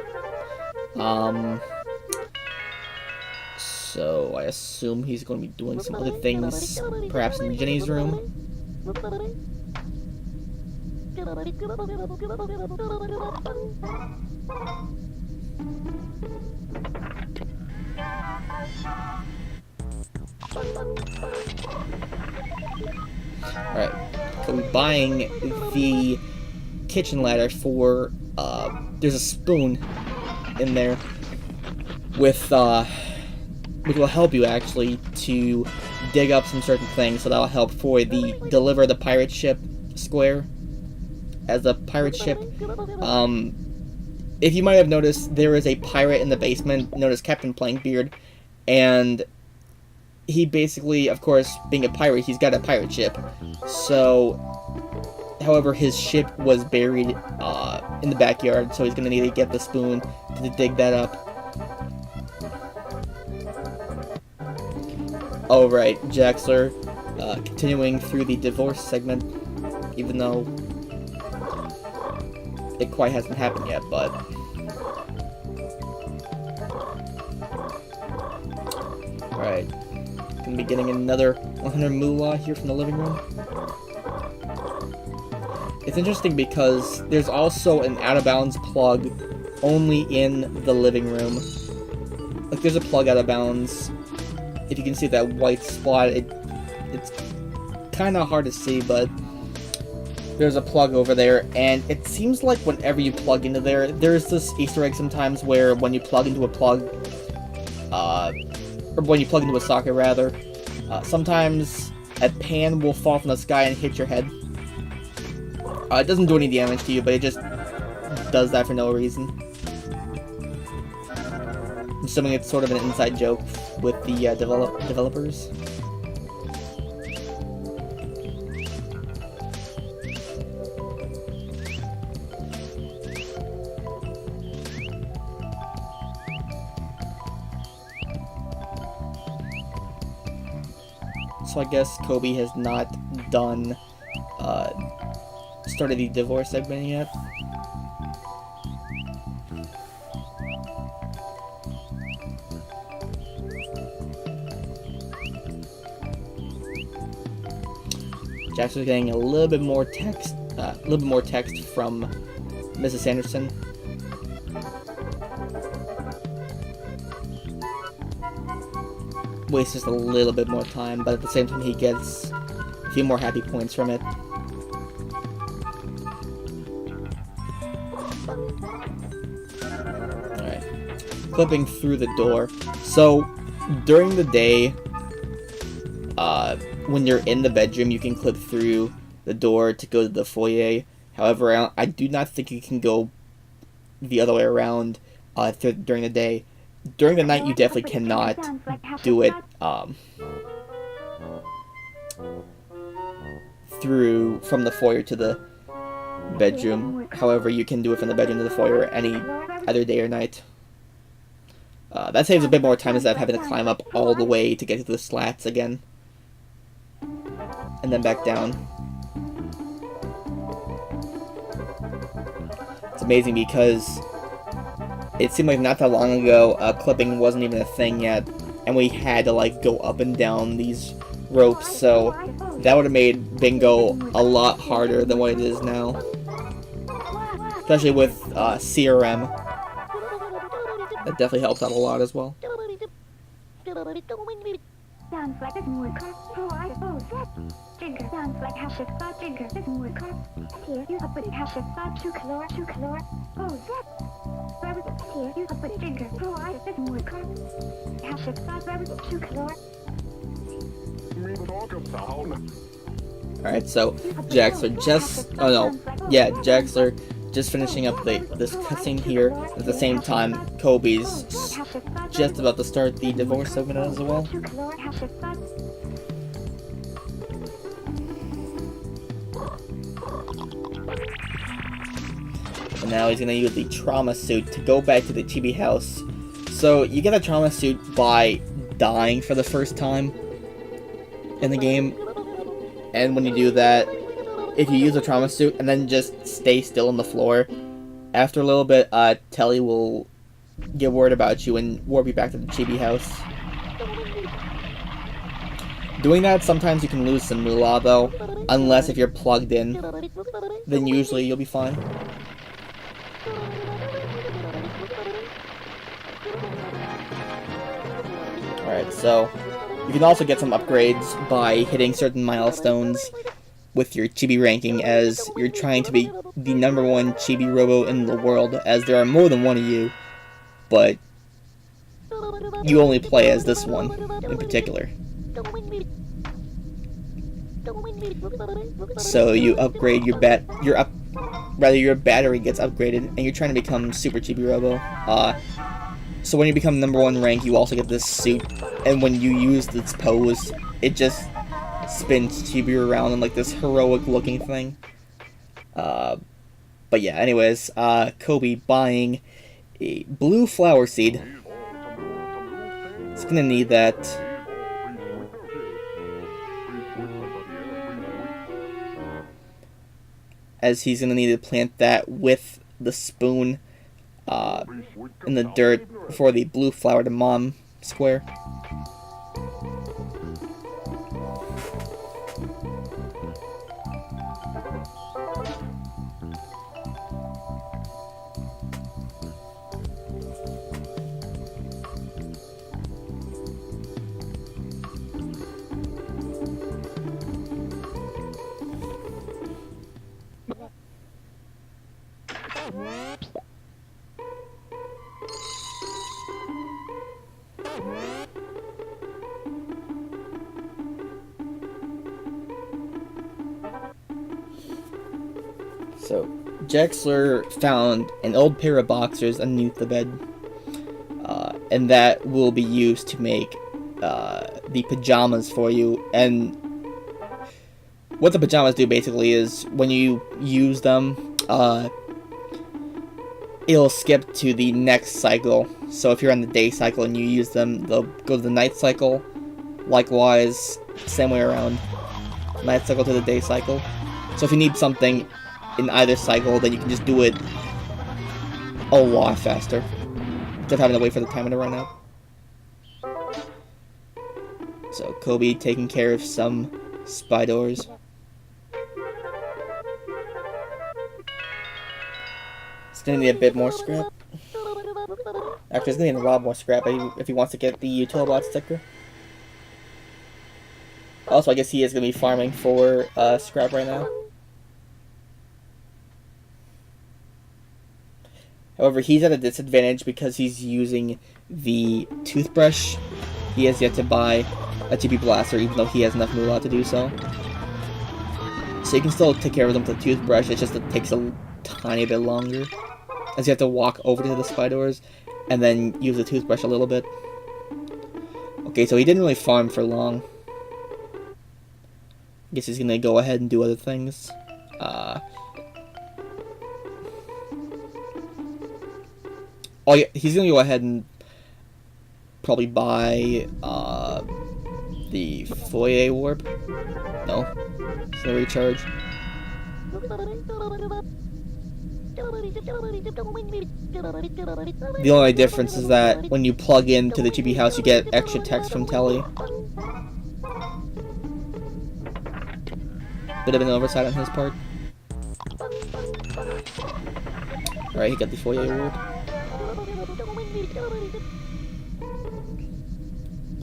So I assume he's going to be doing some other things, perhaps in Jenny's room. Alright, so we're buying the kitchen ladder for, there's a spoon in there with, which will help you actually to dig up some certain things, so that'll help for the deliver the pirate ship square. As a pirate ship, if you might have noticed, there is a pirate in the basement known as Captain Plankbeard, and he basically, of course, being a pirate, he's got a pirate ship. So, however, his ship was buried in the backyard, so he's going to need to get the spoon to dig that up. Alright, Jaxler, continuing through the divorce segment, even though it quite hasn't happened yet, but... Alright, gonna be getting another 100 moolah here from the living room. It's interesting because there's also an out-of-bounds plug only in the living room. Like, there's a plug out of bounds. If you can see that white spot, it's kind of hard to see, but there's a plug over there, and it seems like whenever you plug into there, there's this Easter egg sometimes where when you plug into a plug, or when you plug into a socket rather, sometimes a pan will fall from the sky and hit your head. It doesn't do any damage to you, but it just does that for no reason. I'm assuming it's sort of an inside joke with the developers. So I guess Kobe has not done, started the divorce segment yet. Jaxler's getting a little bit more text, from Mrs. Sanderson. Wastes just a little bit more time, but at the same time he gets a few more happy points from it. Alright. Clipping through the door. So, during the day, when you're in the bedroom, you can clip through the door to go to the foyer. However, I do not think you can go the other way around during the day. During the night, you definitely cannot do it from the foyer to the bedroom. However, you can do it from the bedroom to the foyer any other day or night. That saves a bit more time instead of having to climb up all the way to get to the slats again. And then back down. It's amazing because it seemed like not that long ago, clipping wasn't even a thing yet, and we had to like go up and down these ropes, so that would have made bingo a lot harder than what it is now. Especially with CRM. That definitely helps out a lot as well. Alright, so Jaxler just... Oh no. Yeah, Jaxler just finishing up this cutscene here. At the same time, Kobe's just about to start the divorce segment as well. And now he's gonna use the trauma suit to go back to the Chibi house. So you get a trauma suit by dying for the first time in the game. And when you do that, if you use a trauma suit and then just stay still on the floor, after a little bit, Telly will get word about you and warp you back to the Chibi house. Doing that, sometimes you can lose some moolah though, unless if you're plugged in, then usually you'll be fine. Alright, so you can also get some upgrades by hitting certain milestones with your Chibi ranking, as you're trying to be the #1 Chibi-Robo in the world, as there are more than one of you, but you only play as this one in particular. So you upgrade your your battery gets upgraded, and you're trying to become Super Chibi-Robo. So when you become #1 rank, you also get this suit, and when you use this pose, it just spins Chibi around in like this heroic looking thing. But yeah, anyways, Kobe buying a blue flower seed. It's gonna need that. As he's gonna need to plant that with the spoon in the dirt for the blue flower to mom square. So, Jaxler found an old pair of boxers underneath the bed, and that will be used to make the pajamas for you. And what the pajamas do basically is, when you use them, it'll skip to the next cycle. So if you're on the day cycle and you use them, they'll go to the night cycle. Likewise, same way around, night cycle to the day cycle. So if you need something in either cycle, then you can just do it a lot faster, instead of having to wait for the timer to run out. So Kobe taking care of some spiders. It's gonna need a bit more scrap. Actually, it's gonna need a lot more scrap if he wants to get the Utilibot sticker. Also, I guess he is gonna be farming for scrap right now. However, he's at a disadvantage because he's using the toothbrush. He has yet to buy a Chibi Blaster, even though he has enough moolah to do so. So you can still take care of them with the toothbrush, it's just it takes a tiny bit longer, as you have to walk over to the spiders and then use the toothbrush a little bit. Okay, so he didn't really farm for long. I guess he's gonna go ahead and do other things. Oh yeah, he's gonna go ahead and probably buy the foyer warp. No, it's gonna recharge. The only difference is that when you plug into the Chibi house, you get extra text from Telly. Bit of an oversight on his part. Alright, he got the foyer award.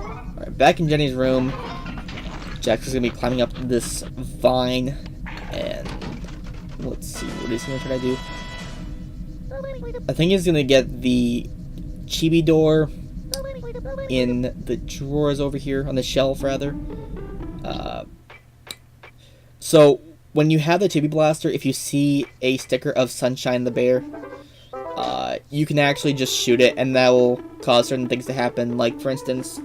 Alright, back in Jenny's room, Jax is gonna be climbing up this vine, and let's see what he's gonna try to do. I think he's gonna get the chibi door in the drawers over here, on the shelf rather. So when you have the chibi blaster, if you see a sticker of Sunshine the Bear, you can actually just shoot it, and that will cause certain things to happen. Like, for instance,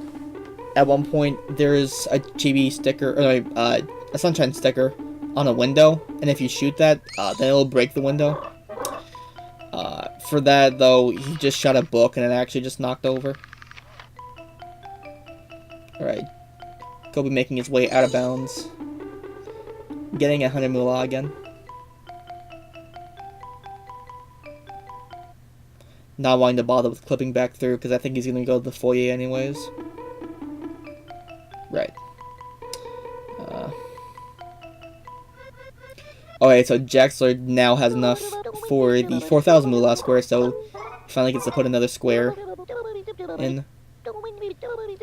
at one point there's a chibi sticker, or a Sunshine sticker on a window, and if you shoot that, then it'll break the window. For that, though, he just shot a book, and it actually just knocked over. Alright. Kobe making his way out of bounds. Getting 100 moolah again. Not wanting to bother with clipping back through, because I think he's going to go to the foyer anyways. Right. Okay, so Jaxler now has enough for the 4,000 moolah square, so he finally gets to put another square in.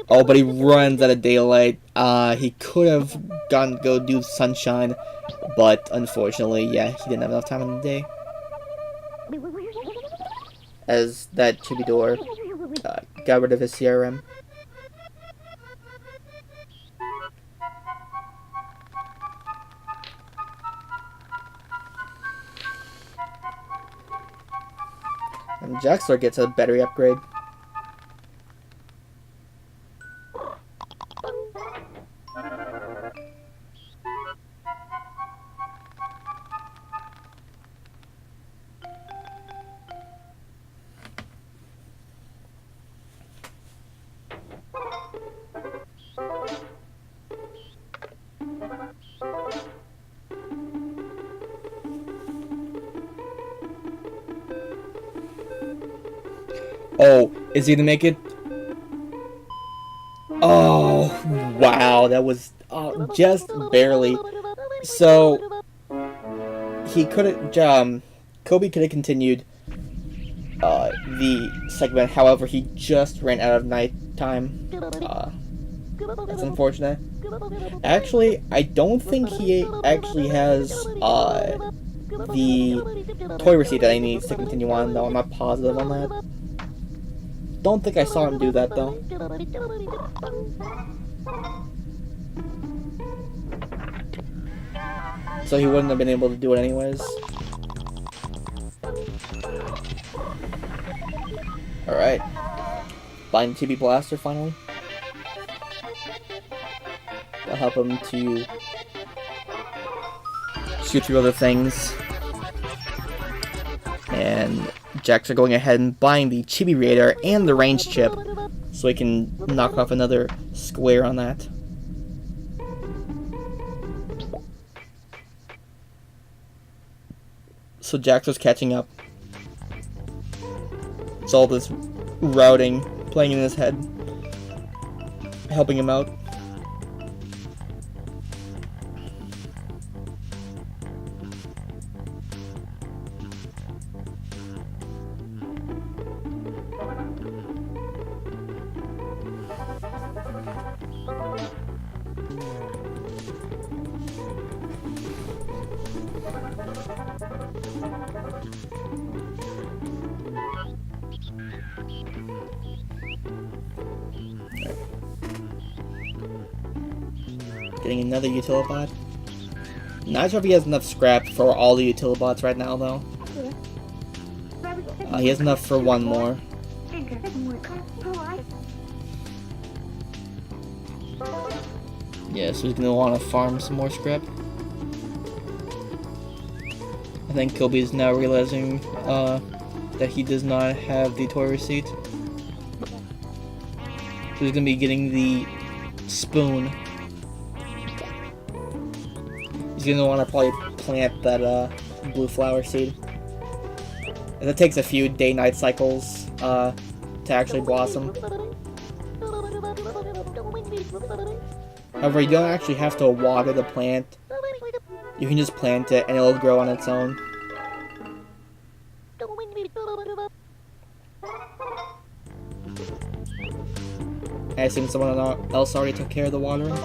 Oh, but he runs out of daylight. He could have gone to go do Sunshine, but unfortunately, yeah, he didn't have enough time in the day. As that chibi door got rid of his CRM. And Jaxler gets a battery upgrade. Oh, is he gonna make it? Oh, wow, that was just barely. So, he couldn't, Kobe could have continued the segment, however, he just ran out of nighttime. That's unfortunate. Actually, I don't think he actually has the toy receipt that he needs to continue on, though. I'm not positive on that. Don't think I saw him do that, though. So he wouldn't have been able to do it anyways. Alright. Find Chibi Blaster finally. That'll help him to shoot through other things. And Jaxler going ahead and buying the Chibi Radar and the range chip so he can knock off another square on that. So Jaxler's catching up. It's all this routing playing in his head, helping him out. Getting another Utilibot. Not sure if he has enough scrap for all the Utilibots right now, though. He has enough for one more. Yeah, so he's gonna want to farm some more scrap. I think Kobe's now realizing that he does not have the toy receipt. So he's gonna be getting the spoon. He's gonna want to probably plant that blue flower seed. And it takes a few day-night cycles to actually blossom. However, you don't actually have to water the plant. You can just plant it and it'll grow on its own. I assume someone else already took care of the watering.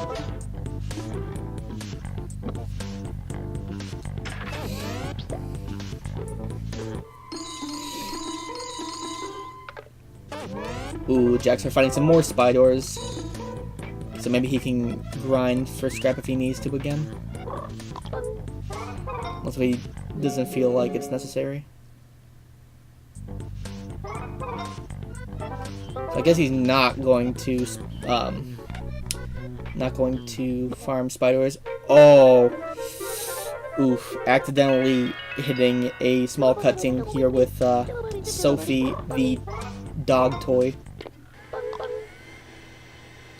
Ooh, Jaxler fighting some more spiders. So maybe he can grind for scrap if he needs to again. Unless he doesn't feel like it's necessary. So I guess he's not going to farm spiders. Oh, oof! Accidentally hitting a small cutscene here with Sophie, the dog toy.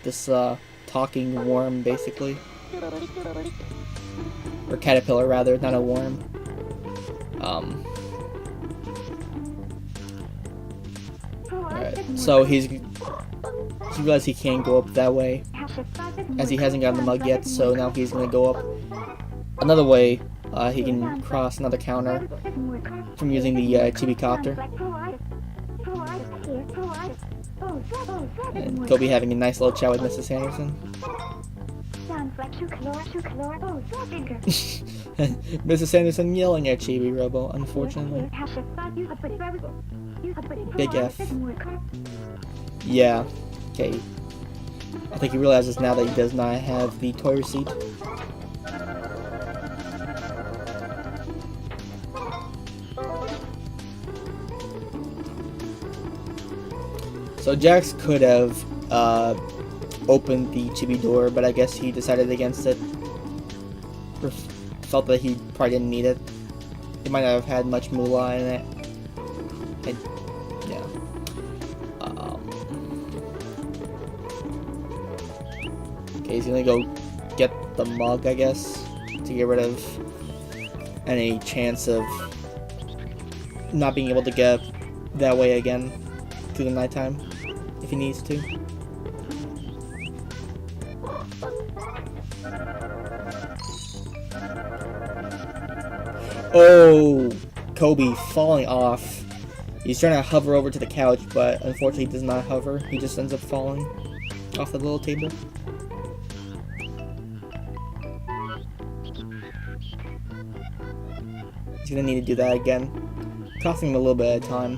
This talking worm, basically, or caterpillar rather, not a worm. Alright, so he realized he can't go up that way, as he hasn't gotten the mug yet, so now he's gonna go up another way. He can cross another counter from using the Chibi-Copter. And Kobe having a nice little chat with Mrs. Sanderson. Mrs. Sanderson yelling at Chibi-Robo, unfortunately. Big F. Yeah. Okay. I think he realizes now that he does not have the toy receipt. So Jax could have opened the Chibi door, but I guess he decided against it. Or felt that he probably didn't need it. He might not have had much moolah in it. And, yeah. Okay, he's gonna go get the mug, I guess, to get rid of any chance of not being able to get that way again through the nighttime, if he needs to. Oh, Kobe falling off. He's trying to hover over to the couch, but unfortunately he does not hover. He just ends up falling off the little table. He's gonna need to do that again, costing him a little bit of time.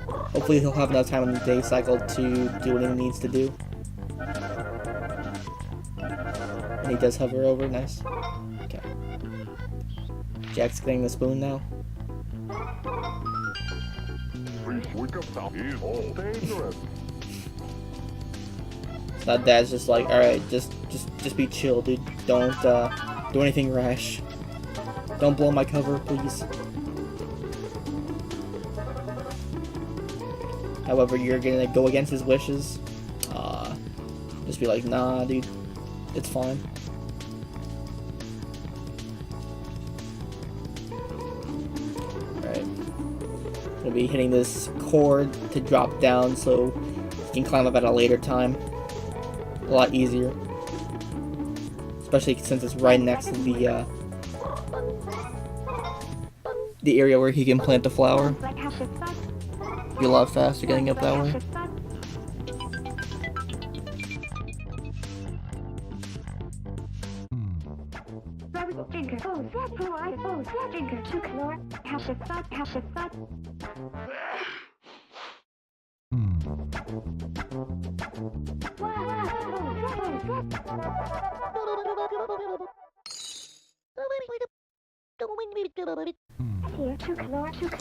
Hopefully he'll have enough time in the day cycle to do what he needs to do. And he does hover over, nice. Okay. Jack's getting the spoon now. So Dad's just like, alright, just be chill, dude. Don't do anything rash. Don't blow my cover, please. However, you're gonna go against his wishes. Just be like, nah, dude, it's fine. Alright. Gonna be hitting this cord to drop down so he can climb up at a later time. A lot easier. Especially since it's right next to the area where he can plant the flower. Be a lot faster getting up that way.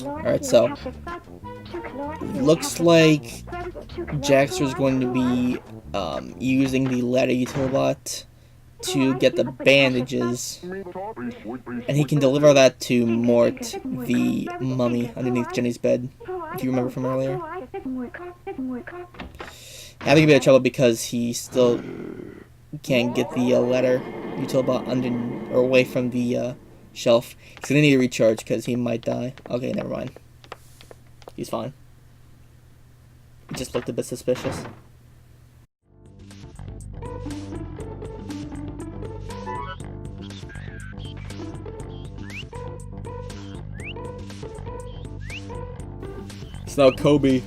Alright, so looks like Jaxler's going to be using the ladder utilibot to get the bandages, and he can deliver that to Mort, the mummy underneath Jenny's bed, if you remember from earlier. Having a bit of trouble because he still can't get the ladder utilibot under or away from the shelf. He's gonna need to recharge because he might die. Okay, never mind. He's fine. He just looked a bit suspicious. So now Kobe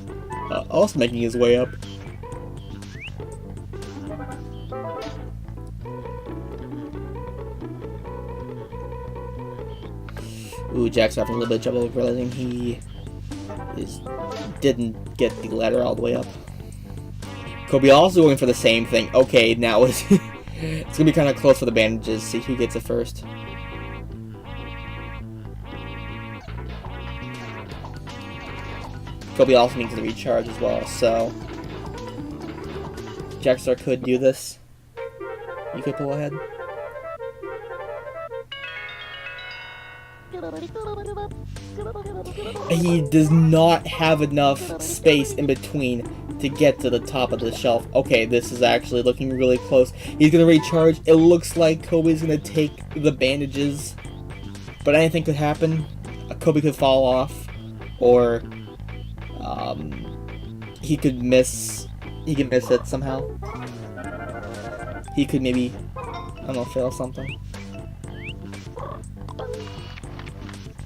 also making his way up. Ooh, Jack's having a little bit of trouble realizing he didn't get the ladder all the way up. Kobe also going for the same thing. Okay, now it's it's gonna be kind of close for the bandages. See who gets it first. Kobe also needs to recharge as well, so Jaxler could do this. You could pull ahead. He does not have enough space in between to get to the top of the shelf. Okay, this is actually looking really close. He's gonna recharge. It looks like Kobe's gonna take the bandages, but anything could happen. Kobe could fall off, or he could miss. He could miss it somehow. He could maybe, I don't know, fail something.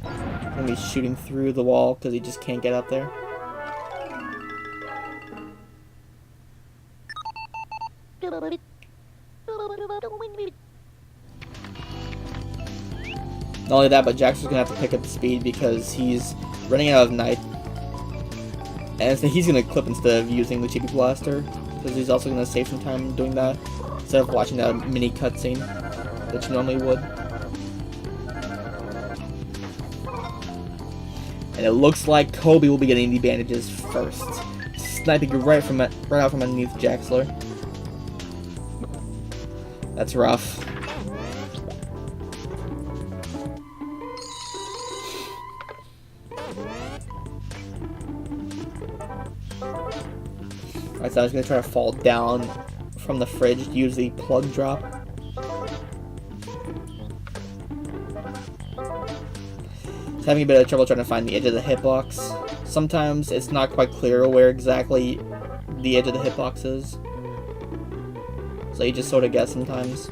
Gonna be shooting through the wall because he just can't get up there. Not only that, but Jaxler's gonna have to pick up the speed because he's running out of night. And so he's gonna clip instead of using the Chibi Blaster, because he's also gonna save some time doing that instead of watching that mini cutscene that you normally would. And it looks like Kobe will be getting the bandages first, sniping right out from underneath Jaxler. That's rough. Alright, so I was gonna try to fall down from the fridge to use the plug drop. Just having a bit of trouble trying to find the edge of the hitbox. Sometimes it's not quite clear where exactly the edge of the hitbox is, so you just sort of guess sometimes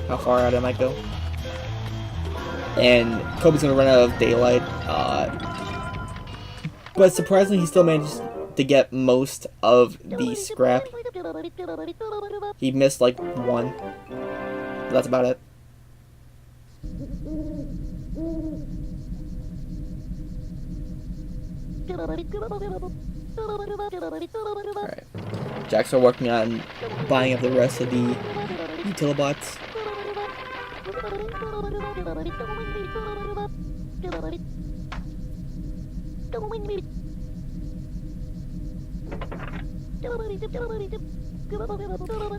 how far out it might go. And Kobe's gonna run out of daylight, but surprisingly he still manages to get most of the scrap. He missed like one, but that's about it. Alright, Jaxler working on buying up the rest of the Utilobots.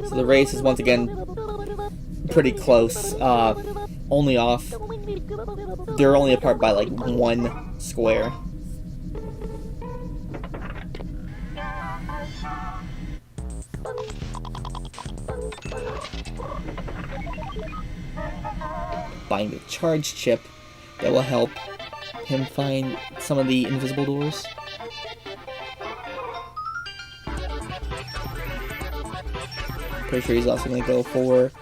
So the race is once again pretty close, only off. They're only apart by like 1 square. Buying the charge chip that will help him find some of the invisible doors. Pretty sure he's also going to go for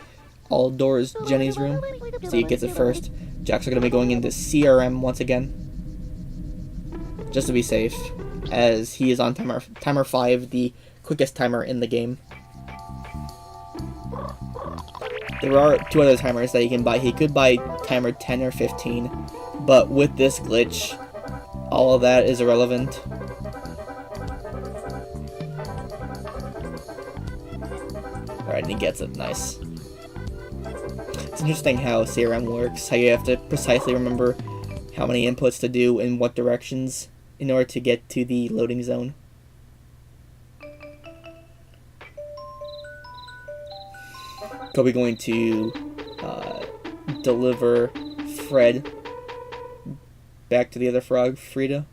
all doors Jenny's room, so he gets it first. Jaxler going to be going into CRM once again, just to be safe, as he is on timer 5, the quickest timer in the game. There are 2 other timers that he can buy. He could buy timer 10 or 15, but with this glitch, all of that is irrelevant. Alright, and he gets it. Nice. It's interesting how CRM works, how you have to precisely remember how many inputs to do in what directions in order to get to the loading zone. Kobe going to deliver Fred back to the other frog, Frida.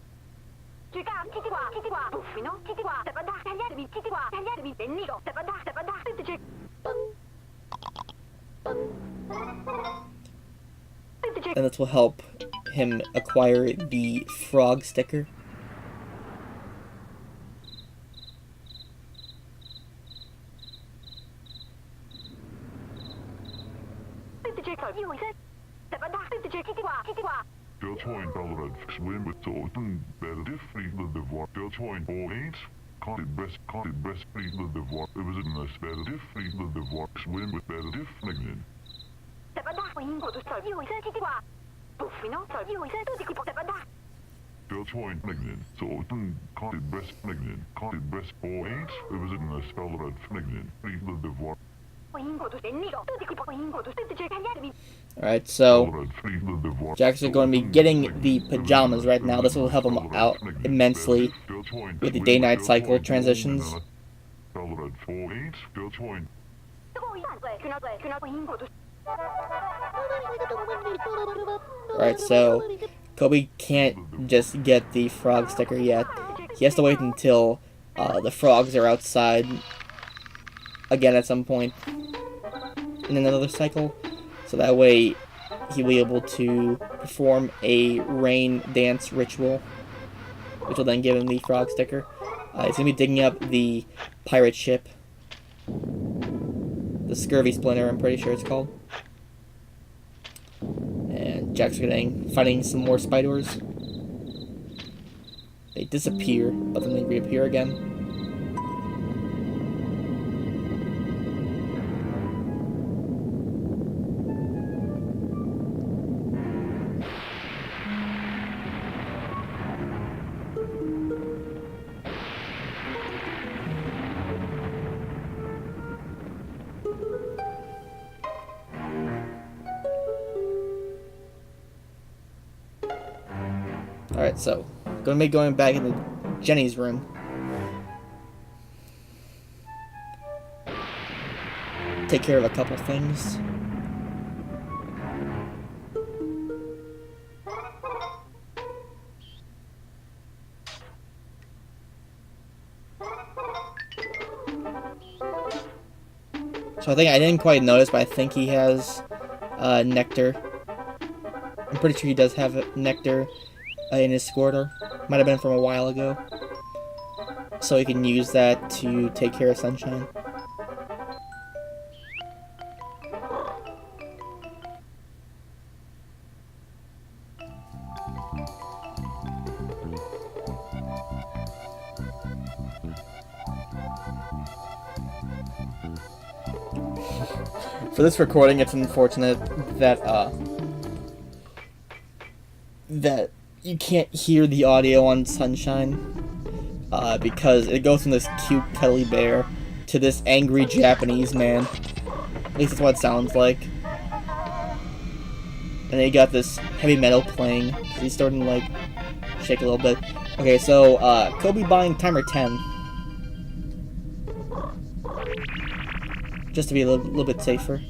And this will help him acquire the frog sticker. Alright, so Jaxler going to be getting the pajamas right now. This will help him out immensely with the day-night cycle transitions. Alright, so Kobe can't just get the frog sticker yet. He has to wait until the frogs are outside again at some point in another cycle. So that way he'll be able to perform a rain dance ritual, which will then give him the frog sticker. He's going to be digging up the pirate ship. The Scurvy Splinter, I'm pretty sure it's called. And Jack's fighting some more spiders. They disappear, but then they reappear again. Alright, so gonna be going back into Jenny's room. Take care of a couple things. So I think I didn't quite notice, but I think he has nectar. I'm pretty sure he does have nectar in his squirter. Might have been from a while ago. So he can use that to take care of Sunshine. For this recording, it's unfortunate that that you can't hear the audio on Sunshine, because it goes from this cute cuddly bear to this angry Japanese man. At least that's what it sounds like. And then you got this heavy metal playing. He's starting to like shake a little bit. Okay, so Kobe buying timer 10. Just to be a little bit safer.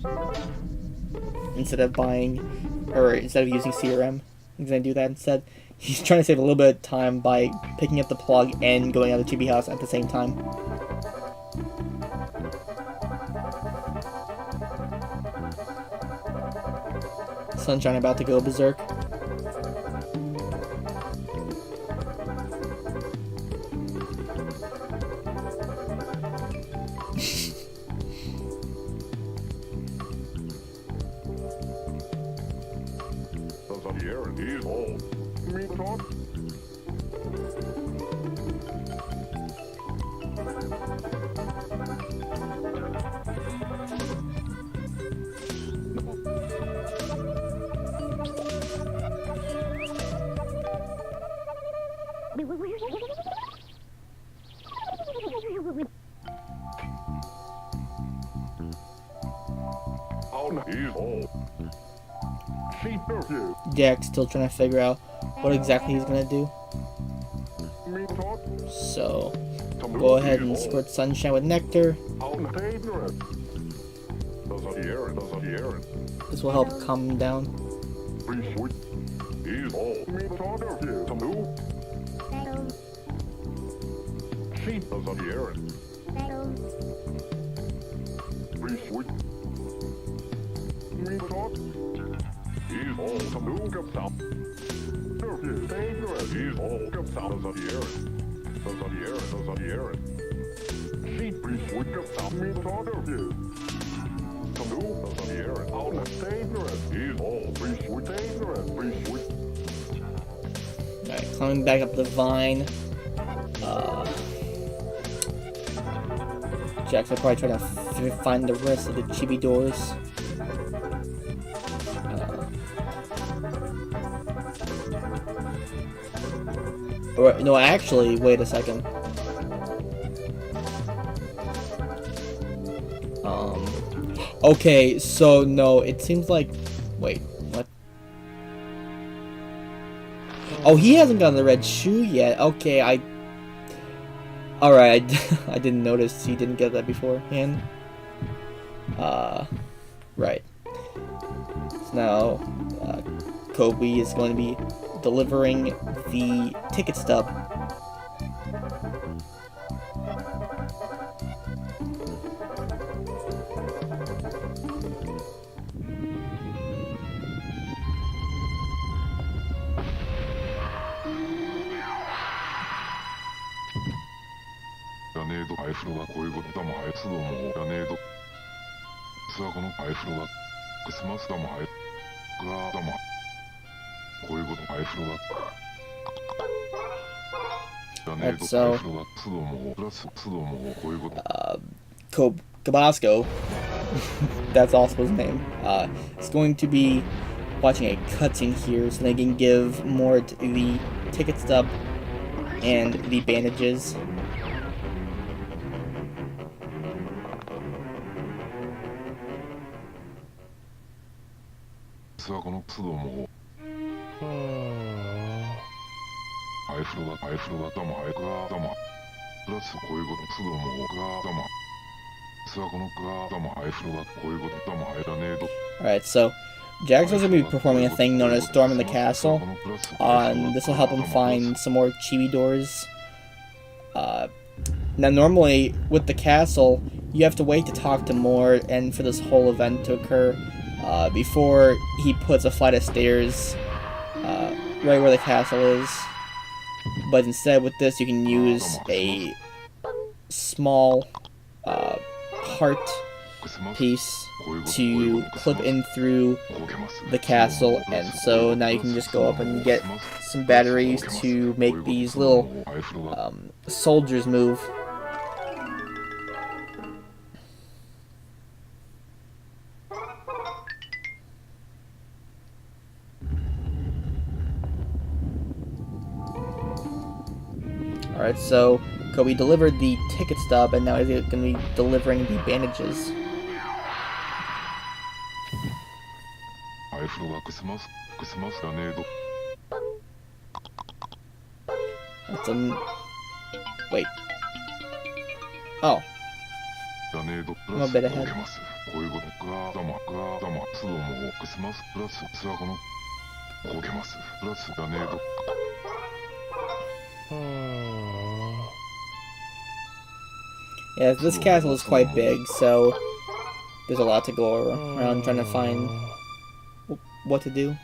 Instead of using CRM. He's gonna do that instead. He's trying to save a little bit of time by picking up the plug and going out of the Chibi house at the same time. Sunshine about to go berserk. Jack's still trying to figure out what exactly he's gonna do. So, go ahead and squirt Sunshine with nectar. This will help calm him down. Alright, climbing back up the vine. Jax will probably try to find the rest of the chibi doors. Or, no, actually, wait a second. Okay, so no, it seems like... Wait, what? Oh, he hasn't gotten the red shoe yet. Okay, Alright, I didn't notice he didn't get that beforehand. Right. So now, Kobe is going to be delivering the ticket stub. Alright, so Kobazco, that's also his name, is going to be watching a cutscene here so they can give more to the ticket stub and the bandages. Alright, so Jaxler's going to be performing a thing known as Storm in the Castle. This will help him find some more chibi doors. Now normally, with the castle, you have to wait to talk to Mort and for this whole event to occur before he puts a flight of stairs right where the castle is. But instead, with this, you can use a small heart piece to clip in through the castle, and so now you can just go up and get some batteries to make these little soldiers move. Alright, so Kobe delivered the ticket stub, and now he's going to be delivering the bandages. That's wait. Oh. I'm a bit ahead. Yeah, this castle is quite big, so there's a lot to go around trying to find what to do.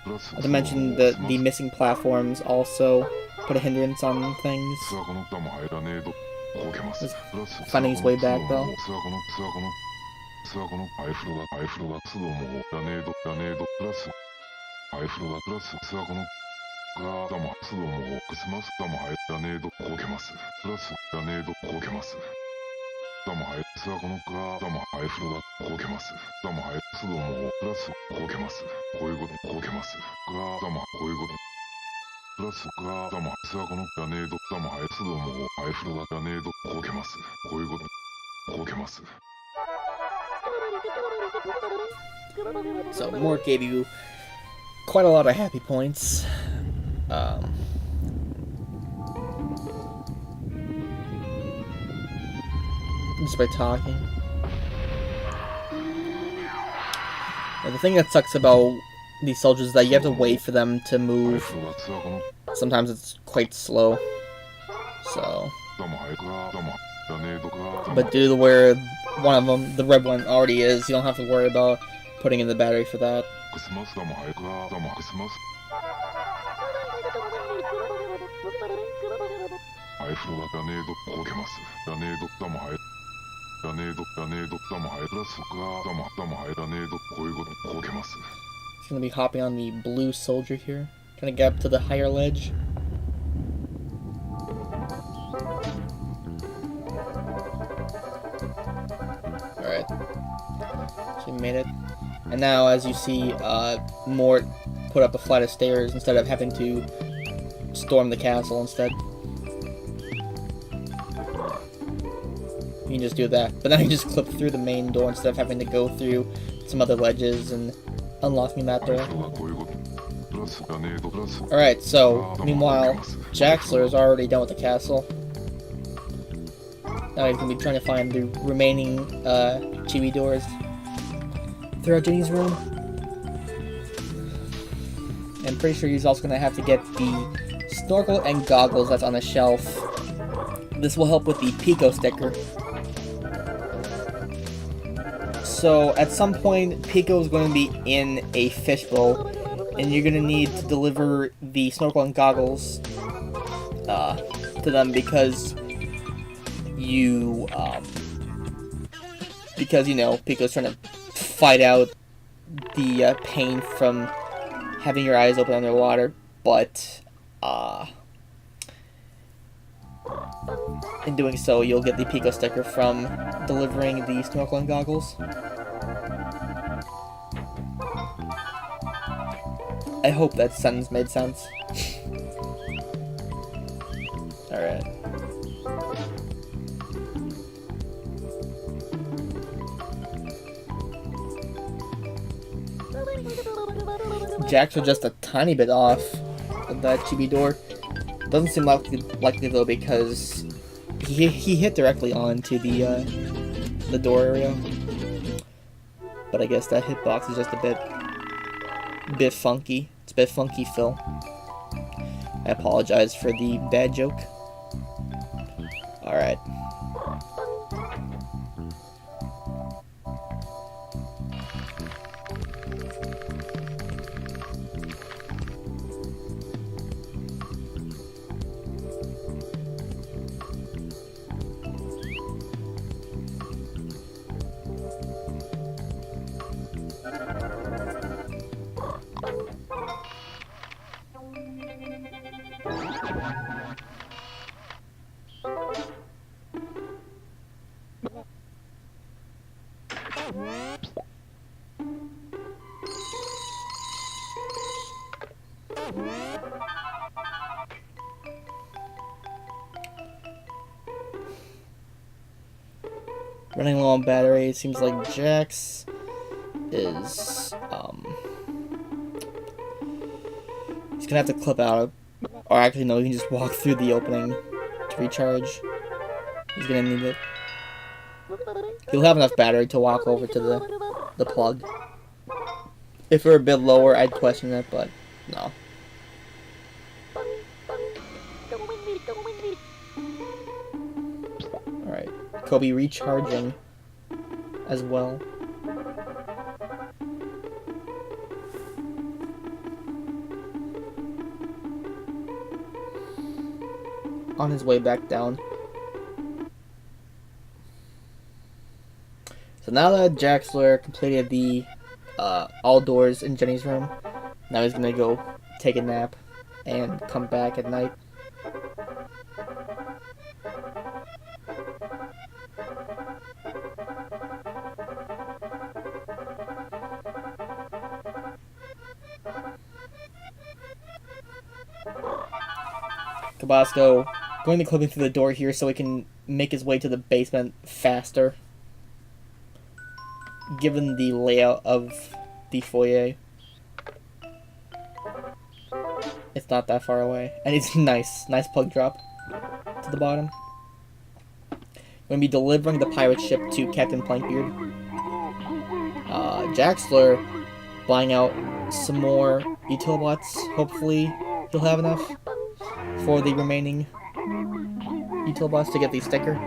Not to mention the missing platforms also put a hindrance on things. Just finding his way back, though. So, Mort gave you quite a lot of happy points. Just by talking. And the thing that sucks about these soldiers is that you have to wait for them to move. Sometimes it's quite slow. So. But due to where one of them, the red one, already is, you don't have to worry about putting in the battery for that. He's gonna be hopping on the blue soldier here, trying to get up to the higher ledge. Alright. So he made it. And now, as you see, Mort put up a flight of stairs instead of having to storm the castle instead. You can just do that. But then you just clip through the main door instead of having to go through some other ledges and unlocking that door. Alright, so, meanwhile, Jaxler is already done with the castle. Now he's going to be trying to find the remaining chibi doors throughout Jenny's room. I'm pretty sure he's also going to have to get the snorkel and goggles that's on the shelf. This will help with the Pico sticker. So, at some point, Pico is going to be in a fishbowl, and you're going to need to deliver the snorkel and goggles to them because you know, Pico's trying to fight out the pain from having your eyes open underwater, but in doing so, you'll get the Pico sticker from delivering the snorkel and goggles. I hope that sentence made sense. Alright. Jacks are just a tiny bit off of that chibi door. Doesn't seem likely though, because he hit directly onto the door area. But I guess that hitbox is just a bit funky. It's a bit funky, Phil. I apologize for the bad joke. Alright. Running low on battery, it seems like Jax is, he's gonna have to clip out, or actually no, he can just walk through the opening to recharge. He's gonna need it. He'll have enough battery to walk over to the plug. If we're a bit lower, I'd question it, but no. Alright, Kobe recharging as well. On his way back down. So now that Jaxler completed the all doors in Jenny's room, now he's gonna go take a nap and come back at night. Kobazco going to be clipping through the door here so he can make his way to the basement faster, given the layout of the foyer. It's not that far away, and it's nice plug drop to the bottom. Going to be delivering the pirate ship to Captain Plankbeard. Jaxler buying out some more Utilibots. Hopefully he'll have enough for the remaining Utilibots to get the sticker.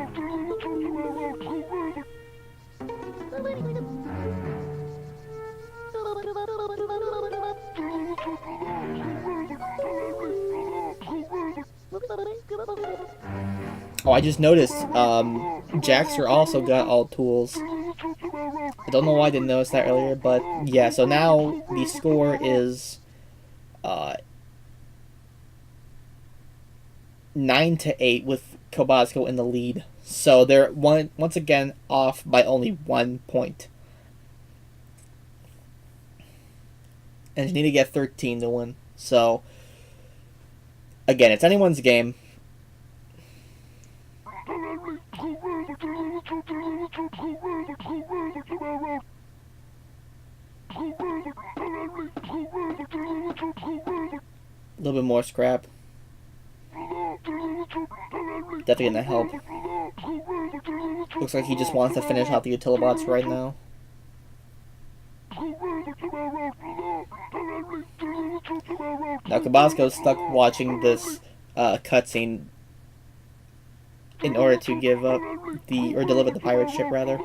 Oh, I just noticed, Jaxler also got all tools. I don't know why I didn't notice that earlier, but yeah, so now the score is 9-8 with Kobazco in the lead. So they're once again off by only 1 point. And you need to get 13 to win. So Again, it's anyone's game. A little bit more scrap. Definitely gonna help. Looks like he just wants to finish out the Utilibots right now. Now Kobazco's stuck watching this cutscene in order to give up or deliver the pirate ship, rather.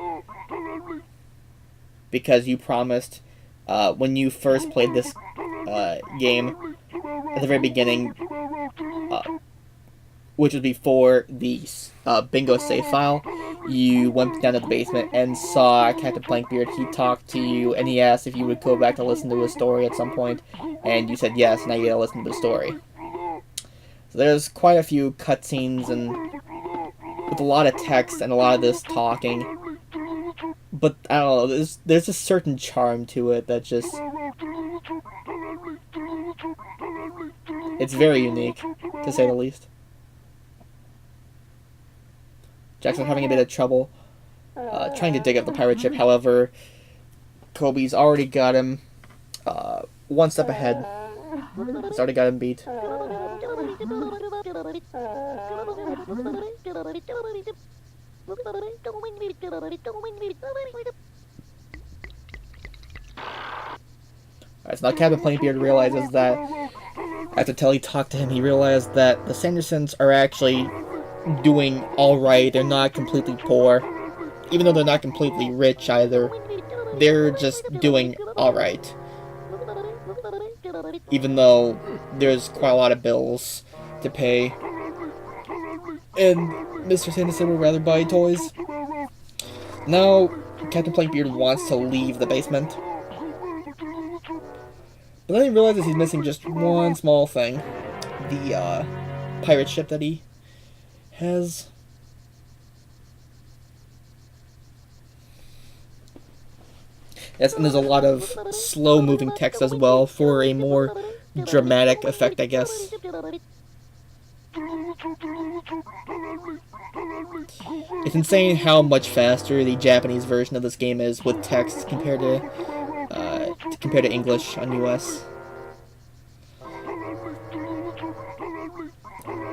Because you promised, when you first played this game, at the very beginning, which was before the bingo save file, you went down to the basement and saw Captain Blankbeard. He talked to you and he asked if you would go back to listen to his story at some point, and you said yes. Now you gotta listen to the story. So there's quite a few cutscenes and with a lot of text and a lot of this talking, but I don't know. There's a certain charm to it that just it's very unique, to say the least. Jaxler having a bit of trouble trying to dig up the pirate ship. However, Kobe's already got him one step ahead. He's already got him beat. Alright, so now Captain Plainbeard realizes that after Telly talked to him, he realized that the Sandersons are actually doing alright. They're not completely poor. Even though they're not completely rich either, they're just doing alright. Even though there's quite a lot of bills to pay. And Mr. Sanderson would rather buy toys. Now, Captain Plankbeard wants to leave the basement. But then he realizes he's missing just one small thing. The pirate ship that he has. Yes, and there's a lot of slow-moving text as well for a more dramatic effect, I guess. It's insane how much faster the Japanese version of this game is with text compared to English on US.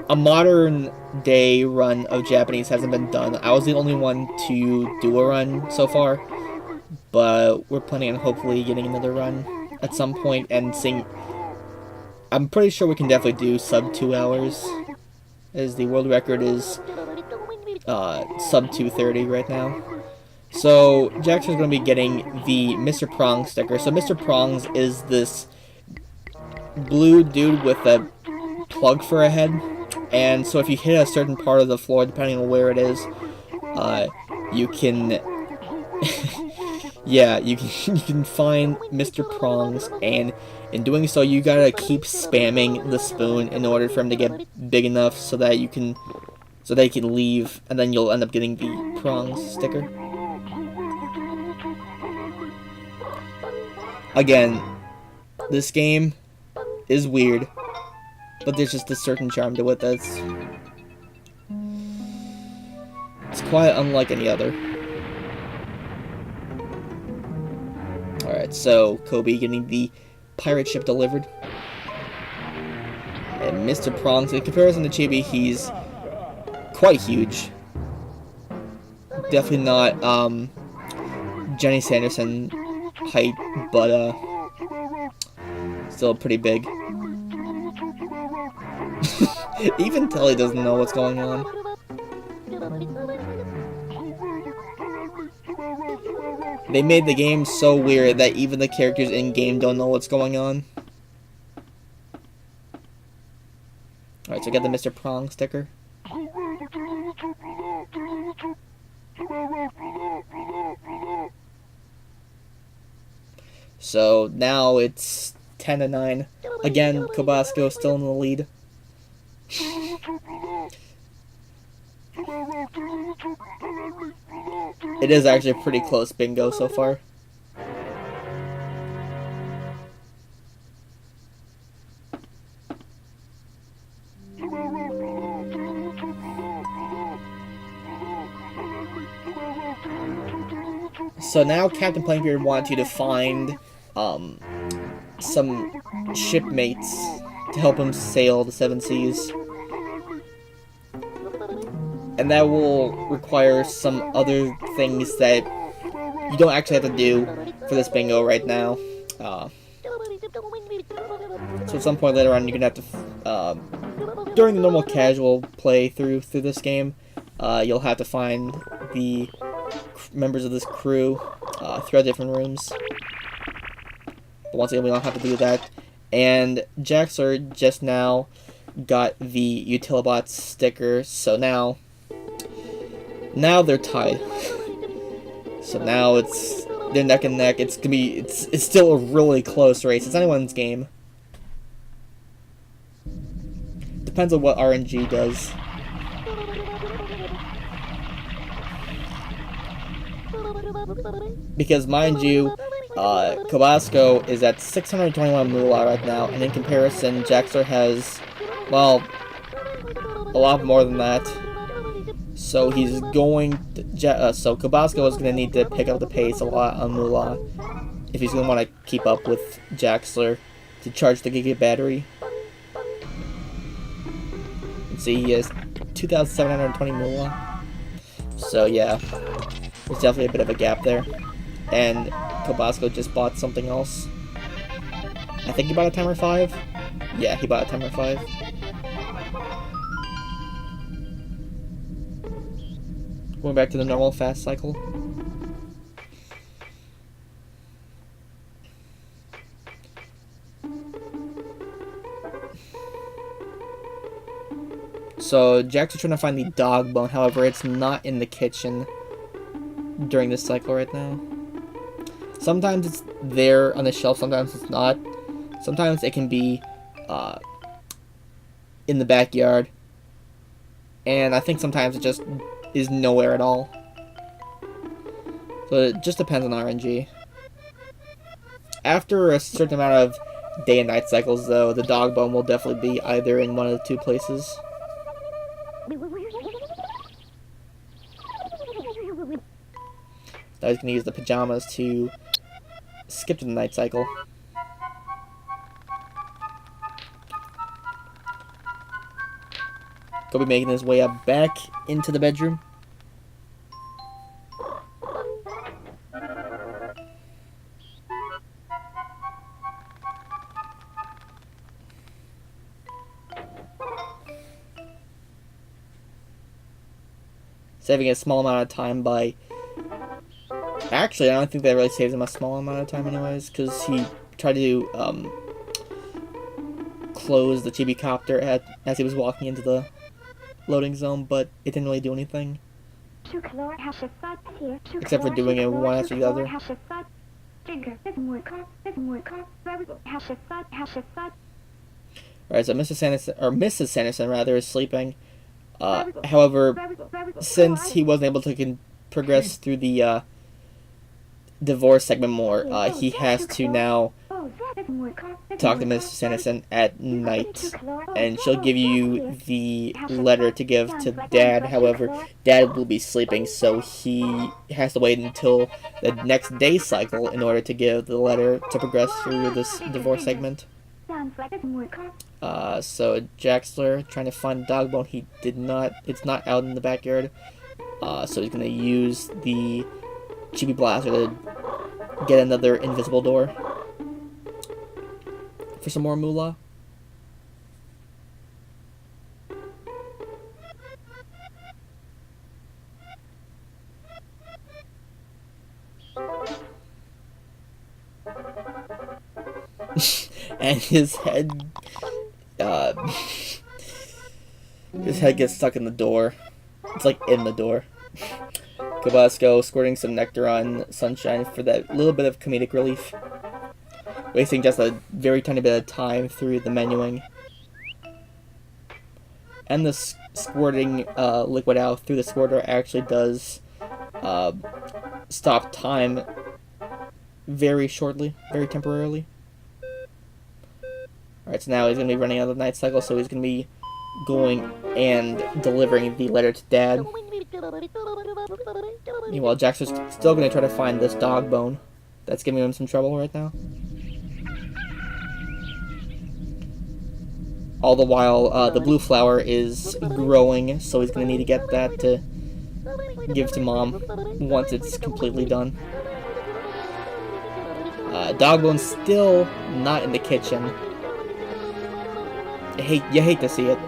A modern day run of Japanese hasn't been done. I was the only one to do a run so far, but we're planning on hopefully getting another run at some point and seeing. I'm pretty sure we can definitely do sub 2 hours, as the world record is sub 2:30 right now. So Jaxler's going to be getting the Mr. Prong sticker. So Mr. Prongs is this blue dude with a plug for a head, and so if you hit a certain part of the floor, depending on where it is, you can yeah, you can find Mr. Prongs, and in doing so, you gotta keep spamming the spoon in order for him to get big enough so that you can leave, and then you'll end up getting the Prongs sticker. Again, this game is weird, but there's just a certain charm to it that's it's quite unlike any other. Alright, so Kobe getting the pirate ship delivered. And Mr. Prongs, in comparison to Chibi, he's quite huge. Definitely not Jenny Sanderson height, but still pretty big. Even Telly doesn't know what's going on. They made the game so weird that even the characters in-game don't know what's going on. Alright, so I got the Mr. Prong sticker. So now it's 10-9. Again, Kobazco still in the lead. It is actually a pretty close bingo so far. So now Captain Plankbeard wants you to find some shipmates to help him sail the seven seas. And that will require some other things that you don't actually have to do for this bingo right now. So at some point later on, you're going to have to, during the normal casual play through this game, you'll have to find the members of this crew throughout different rooms. But once again, we don't have to do that. And Jaxler just now got the Utilibot sticker, so now they're tied. So now they're neck and neck. It's still a really close race. It's anyone's game. Depends on what RNG does. Because mind you, Kobazco is at 621 moolah right now, and in comparison, Jaxler has, well, a lot more than that. So he's going to, so Kobazco is going to need to pick up the pace a lot on moolah if he's going to want to keep up with Jaxler to charge the Giga battery. Let's see, he has 2,720 moolah. So yeah, there's definitely a bit of a gap there. And Kobazco just bought something else. I think he bought a timer 5. Yeah, he bought a timer 5. Going back to the normal fast cycle. So Jax is trying to find the dog bone, however it's not in the kitchen during this cycle right now. Sometimes it's there on the shelf, sometimes it's not. Sometimes it can be in the backyard. And I think sometimes it just is nowhere at all. So it just depends on RNG. After a certain amount of day and night cycles, though, the dog bone will definitely be either in one of the two places. I was going to use the pajamas to skip to the night cycle. Kobe making his way up back into the bedroom. Saving a small amount of time by... Actually, I don't think that really saves him a small amount of time anyways, because he tried to close the Chibi-Copter as he was walking into the loading zone, but it didn't really do anything. Except for doing it one after the other. Alright, so Mrs. Sanderson rather is sleeping. However, since he wasn't able to progress through the divorce segment more, he has to now talk to Mrs. Sanderson at night, and she'll give you the letter to give to Dad. However, Dad will be sleeping, so he has to wait until the next day cycle in order to give the letter to progress through this divorce segment. So Jaxler trying to find the dog bone. He did not. It's not out in the backyard. So he's gonna use the Chibi Blaster to get another invisible door for some more moolah. And his head gets stuck in the door. It's like in the door. Kobazco squirting some nectar on Sunshine for that little bit of comedic relief. Wasting just a very tiny bit of time through the menuing. And the squirting liquid out through the squirter actually does stop time very shortly, very temporarily. Alright, so now he's going to be running out of the night cycle, so he's going to be going and delivering the letter to Dad. Meanwhile, Jaxler's still gonna try to find this dog bone that's giving him some trouble right now. All the while, the blue flower is growing, so he's gonna need to get that to give to Mom once it's completely done. Dogbone's still not in the kitchen. You hate to see it.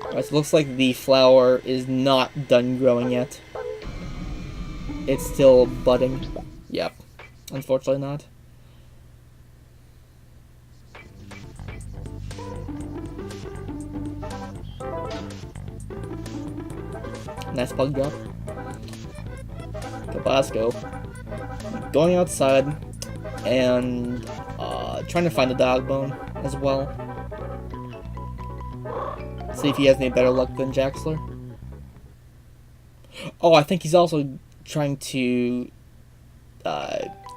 Alright, so it looks like the flower is not done growing yet. It's still budding. Yep. Unfortunately not. Nice bug drop. Kobazco going outside and trying to find the dog bone as well. See if he has any better luck than Jaxler. Oh, I think he's also trying to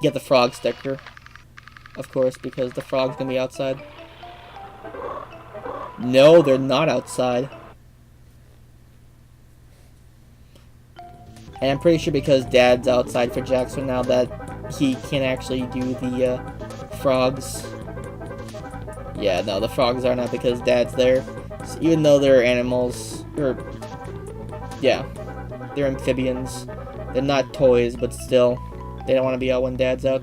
get the frog sticker, of course, because the frog's gonna be outside. No, they're not outside. And I'm pretty sure because Dad's outside for Jaxler now that he can actually do the frogs. Yeah, no, the frogs are not because Dad's there. So even though they're animals, or yeah, they're amphibians. They're not toys, but still, they don't want to be out when Dad's out.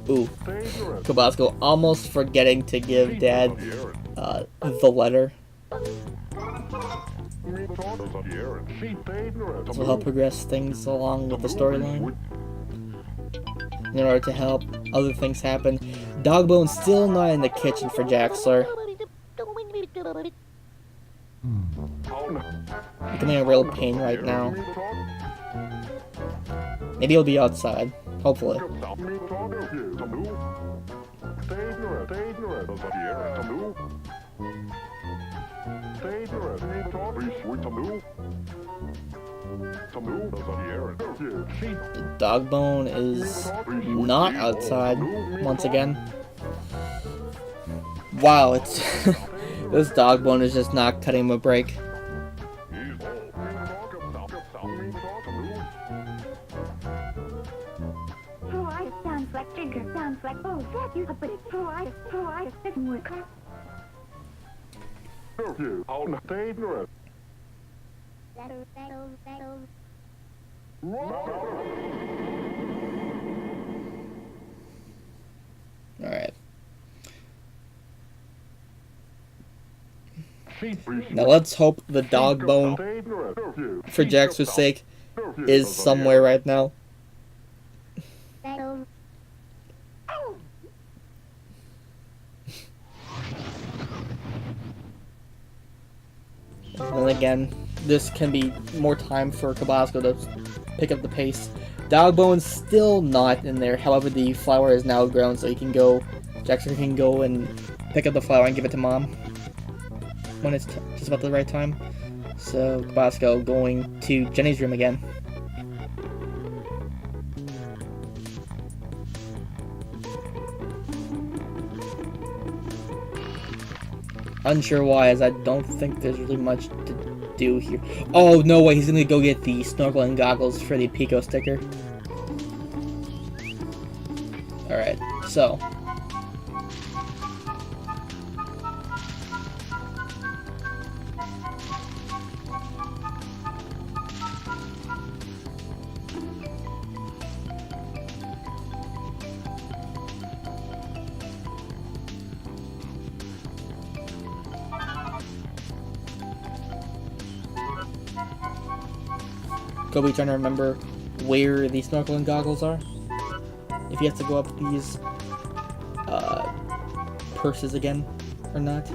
Ooh, Kobazco almost forgetting to give Dad the letter. This will help progress things along with the storyline. In order to help other things happen, Dogbone's still not in the kitchen for Jaxler. Becoming a real pain right now. Maybe he'll be outside. Hopefully. Dogbone is not outside once again. Wow, it's this Dogbone is just not cutting him a break. Alright. Now let's hope the Dogbone, for Jaxler's sake, is somewhere right now. And again, this can be more time for Kobazco to pick up the pace. Dogbone's still not in there, however the flower is now grown, so he can go, Jaxler can go and pick up the flower and give it to Mom when it's just about the right time. So Kobazco going to Jenny's room again. Unsure why, as I don't think there's really much to do here. Oh, no way, he's gonna go get the snorkeling goggles for the Pico sticker. Alright, so. Kobe trying to remember where the snorkeling goggles are. If he has to go up these curses again, or not.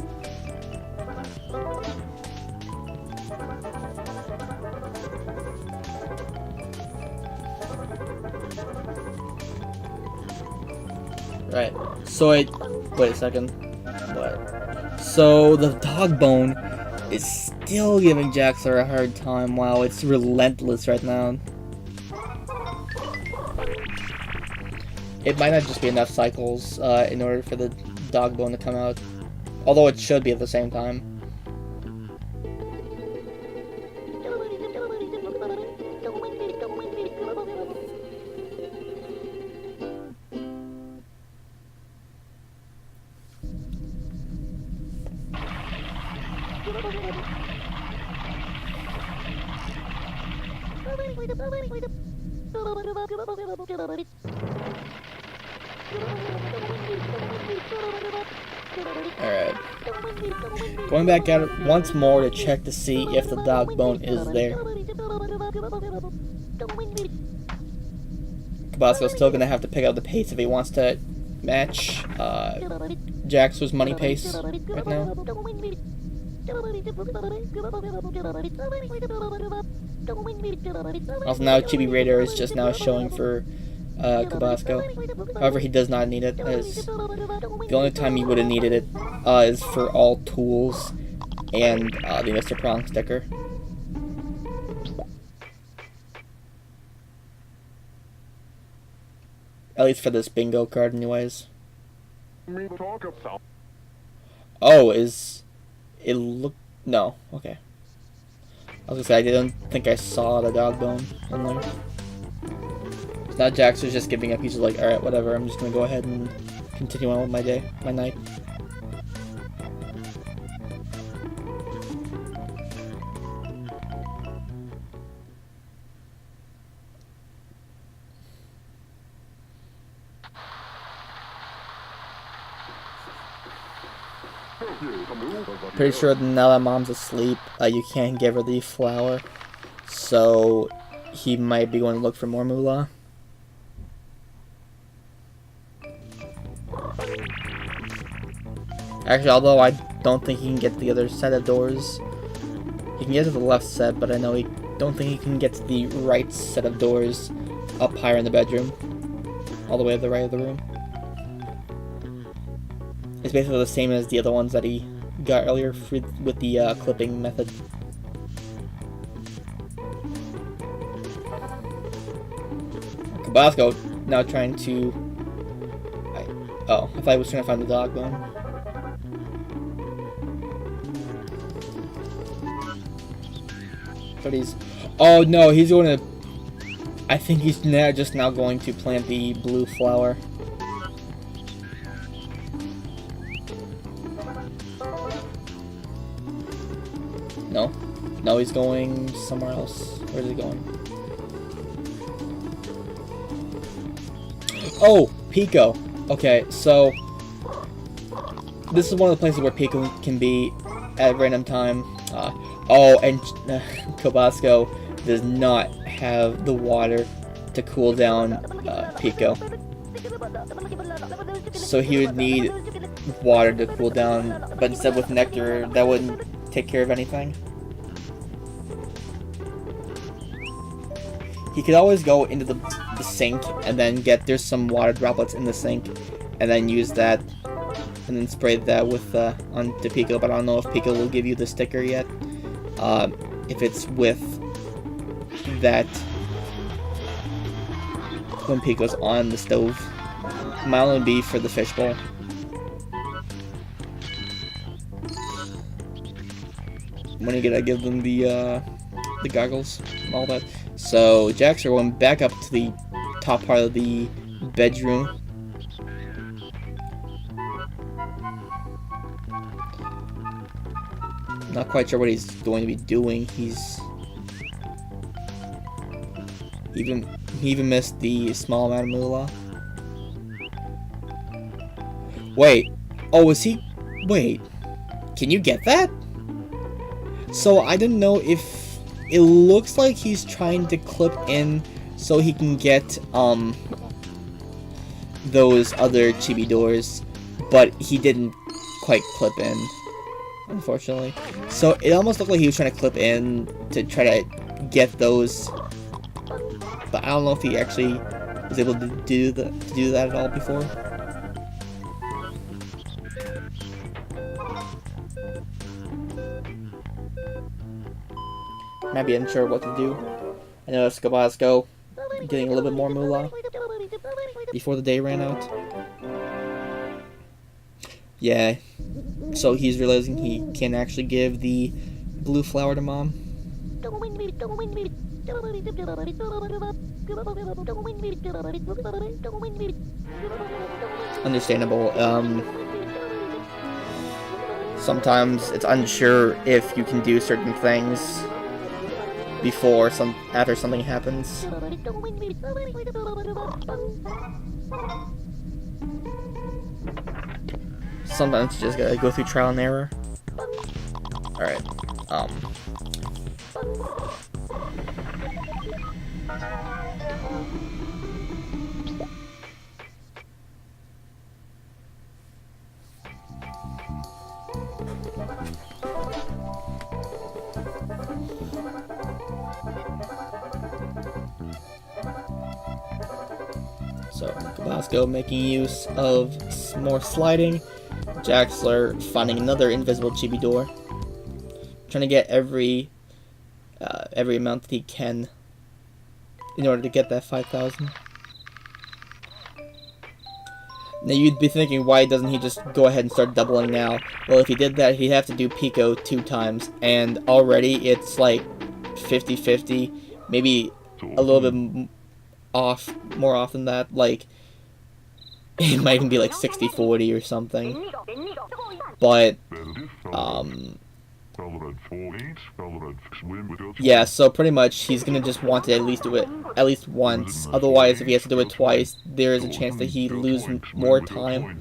Right, so wait a second. What? So the dog bone is still giving Jaxler a hard time. Wow, it's relentless right now. It might not just be enough cycles in order for the dog bone to come out. Although it should be at the same time. Alright. Going back at it once more to check to see if the dog bone is there. Kobazco's still gonna have to pick up the pace if he wants to match Jaxler's money pace right now. Also now Chibi-Robo is just now showing for Kobazco. However, he does not need it, as the only time he would have needed it is for all tools and the Mr. Prong sticker. At least for this bingo card anyways. Oh, is it look... No, okay. I was gonna say, I didn't think I saw the dog bone in there. Now Jaxler's just giving up. He's just like, alright, whatever, I'm just gonna go ahead and continue on with my day, my night. Pretty sure now that mom's asleep, you can't give her the flower, so he might be going to look for more moolah. Actually, although I don't think he can get to the other set of doors. He can get to the left set, but I know he don't think he can get to the right set of doors up higher in the bedroom, all the way to the right of the room. It's basically the same as the other ones that he got earlier with the clipping method. Kobazco now trying to... I thought he was trying to find the dog bone. But he's... Oh no, he's going to... I think he's now just now going to plant the blue flower. No? No, he's going somewhere else. Where's he going? Oh! Pico! Okay, so... This is one of the places where Pico can be at random time. Oh, and Kobazco does not have the water to cool down Pico. So he would need water to cool down, but instead with nectar, that wouldn't take care of anything. He could always go into the sink and then there's some water droplets in the sink and then use that and then spray that with onto Pico, but I don't know if Pico will give you the sticker yet. If it's with that when Pico's on the stove. Might only be for the fishbowl. When you gotta give them the goggles and all that. So Jaxler went back up to the top part of the bedroom. Not quite sure what he's going to be doing. He even missed the small amount of moolah. Wait. Oh, is he... Wait. Can you get that? So I didn't know if... It looks like he's trying to clip in so he can get, those other chibi doors. But he didn't quite clip in, unfortunately. So it almost looked like he was trying to clip in to try to get those, but I don't know if he actually was able to do that at all before. Might be unsure what to do. I know it's Kobazco getting a little bit more moolah before the day ran out. Yeah, so he's realizing he can't actually give the blue flower to Mom. Understandable. Sometimes it's unsure if you can do certain things after something happens. Sometimes you just gotta go through trial and error. Alright, so Kobazco making use of more sliding. Jaxler finding another invisible chibi door. Trying to get every amount that he can in order to get that 5,000. Now you'd be thinking, why doesn't he just go ahead and start doubling now? Well, if he did that, he'd have to do Pico 2 times, and already it's like 50-50, maybe a little bit more off than that. Like, it might even be like 60-40 or something. But, yeah, so pretty much he's gonna just want to at least do it at least once. Otherwise, if he has to do it twice, there is a chance that he loses more time.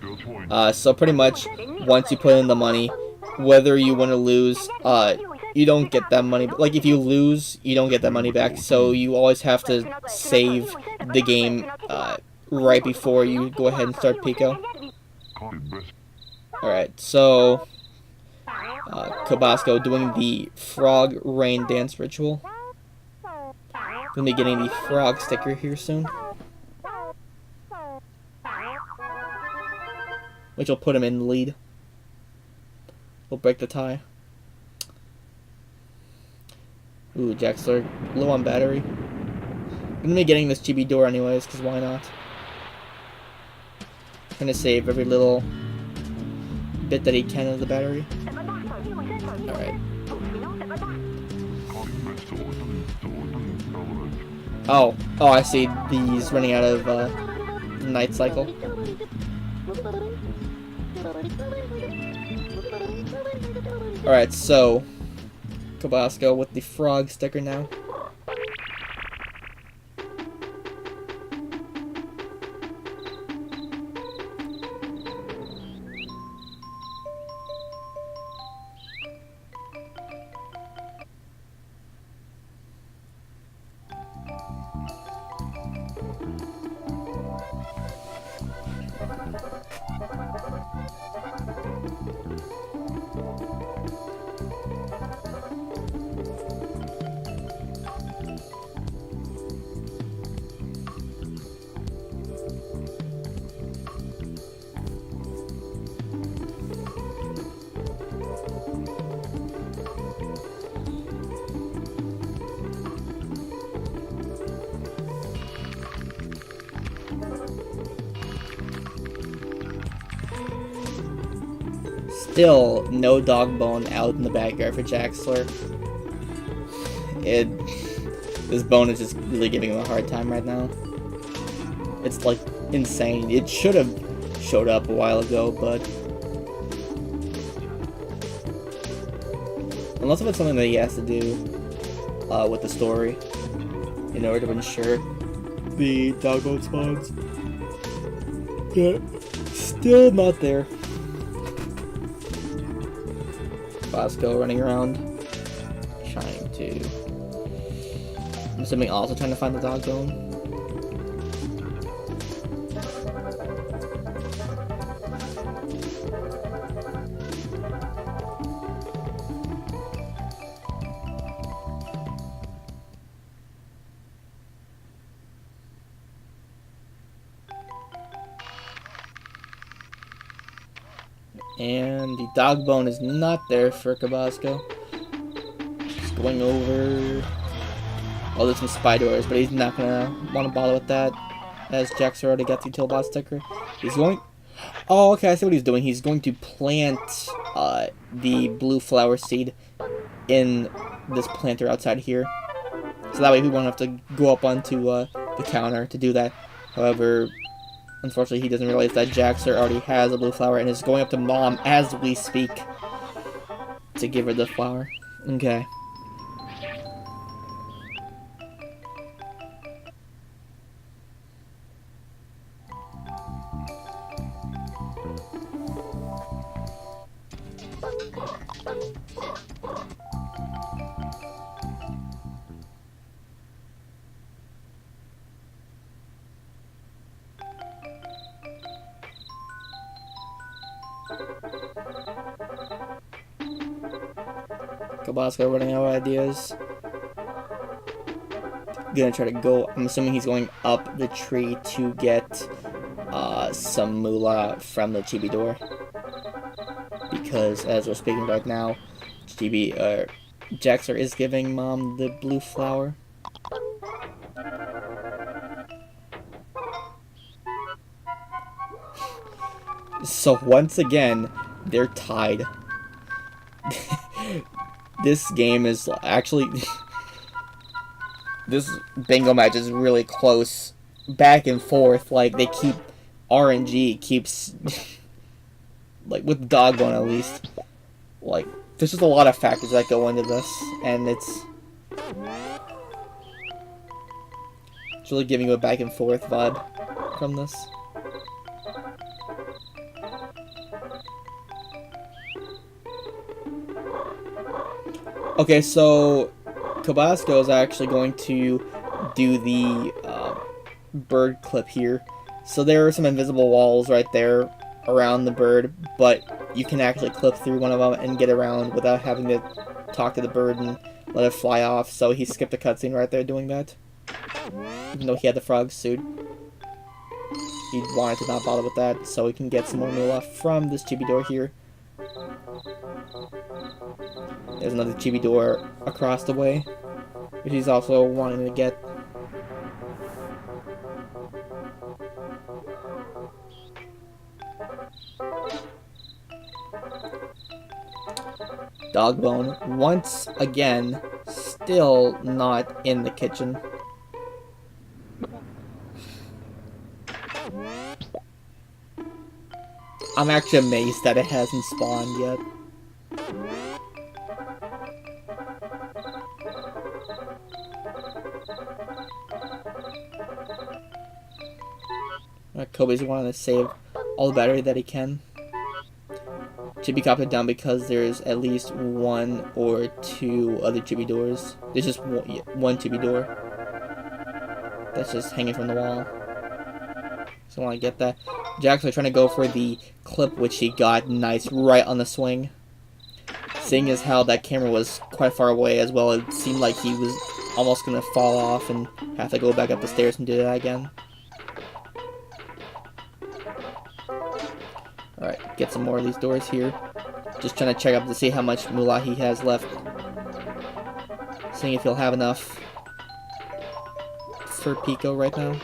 So pretty much, once you put in the money, whether you win or lose, you don't get that money. Like, if you lose, you don't get that money back. So you always have to save the game right before you go ahead and start Pico. Alright, so Kobazco doing the frog rain dance ritual. Gonna be getting the frog sticker here soon, which will put him in the lead. We'll break the tie. Ooh, Jaxler, low on battery. Gonna be getting this chibi door anyways, because why not? Trying to save every little bit that he can of the battery. Alright. Oh, I see. He's running out of night cycle. Alright, so Kobazco with the frog sticker now. Still no dog bone out in the backyard for Jaxler. This bone is just really giving him a hard time right now. It's like insane. It should have showed up a while ago, but unless if it's something that he has to do with the story in order to ensure the dog bone spawns. Yeah, still not there. Kobazco running around, trying to, I'm assuming also trying to find the dog bone. And the dog bone is not there for Kobazco. Just going over. Oh, there's some spy doors, but he's not gonna want to bother with that, as Jaxler already got the Killbot sticker. He's going. Oh, okay, I see what he's doing. He's going to plant the blue flower seed in this planter outside here. So that way we won't have to go up onto the counter to do that. However, unfortunately, he doesn't realize that Jaxler already has a blue flower and is going up to Mom as we speak to give her the flower. Okay. Kobazco running out of ideas. Gonna try to go. I'm assuming he's going up the tree to get some moolah from the chibi door. Because as we're speaking right now, Jaxler is giving Mom the blue flower. So once again, they're tied. This game is actually... this bingo match is really close. Back and forth, like, they keep... RNG keeps... like, with Dogbone at least. Like, there's just a lot of factors that go into this, and it's really giving you a back and forth vibe from this. Okay, so Kobazco is actually going to do the bird clip here. So there are some invisible walls right there around the bird, but you can actually clip through one of them and get around without having to talk to the bird and let it fly off. So he skipped a cutscene right there doing that. Even though he had the frog suit, he wanted to not bother with that, so he can get some more moolah from this chibi door here. There's another chibi door across the way, which he's also wanting to get. Dogbone, once again, still not in the kitchen. I'm actually amazed that it hasn't spawned yet. Kobe's wanting to save all the battery that he can. Chibi copped it down because there's at least one or two other chibi doors. There's just one chibi door that's just hanging from the wall. So I want to get that. Jaxler trying to go for the clip, which he got nice right on the swing. Seeing as how that camera was quite far away as well, it seemed like he was almost going to fall off and have to go back up the stairs and do that again. Alright, get some more of these doors here. Just trying to check up to see how much moolah he has left. Seeing if he'll have enough for Pico right now.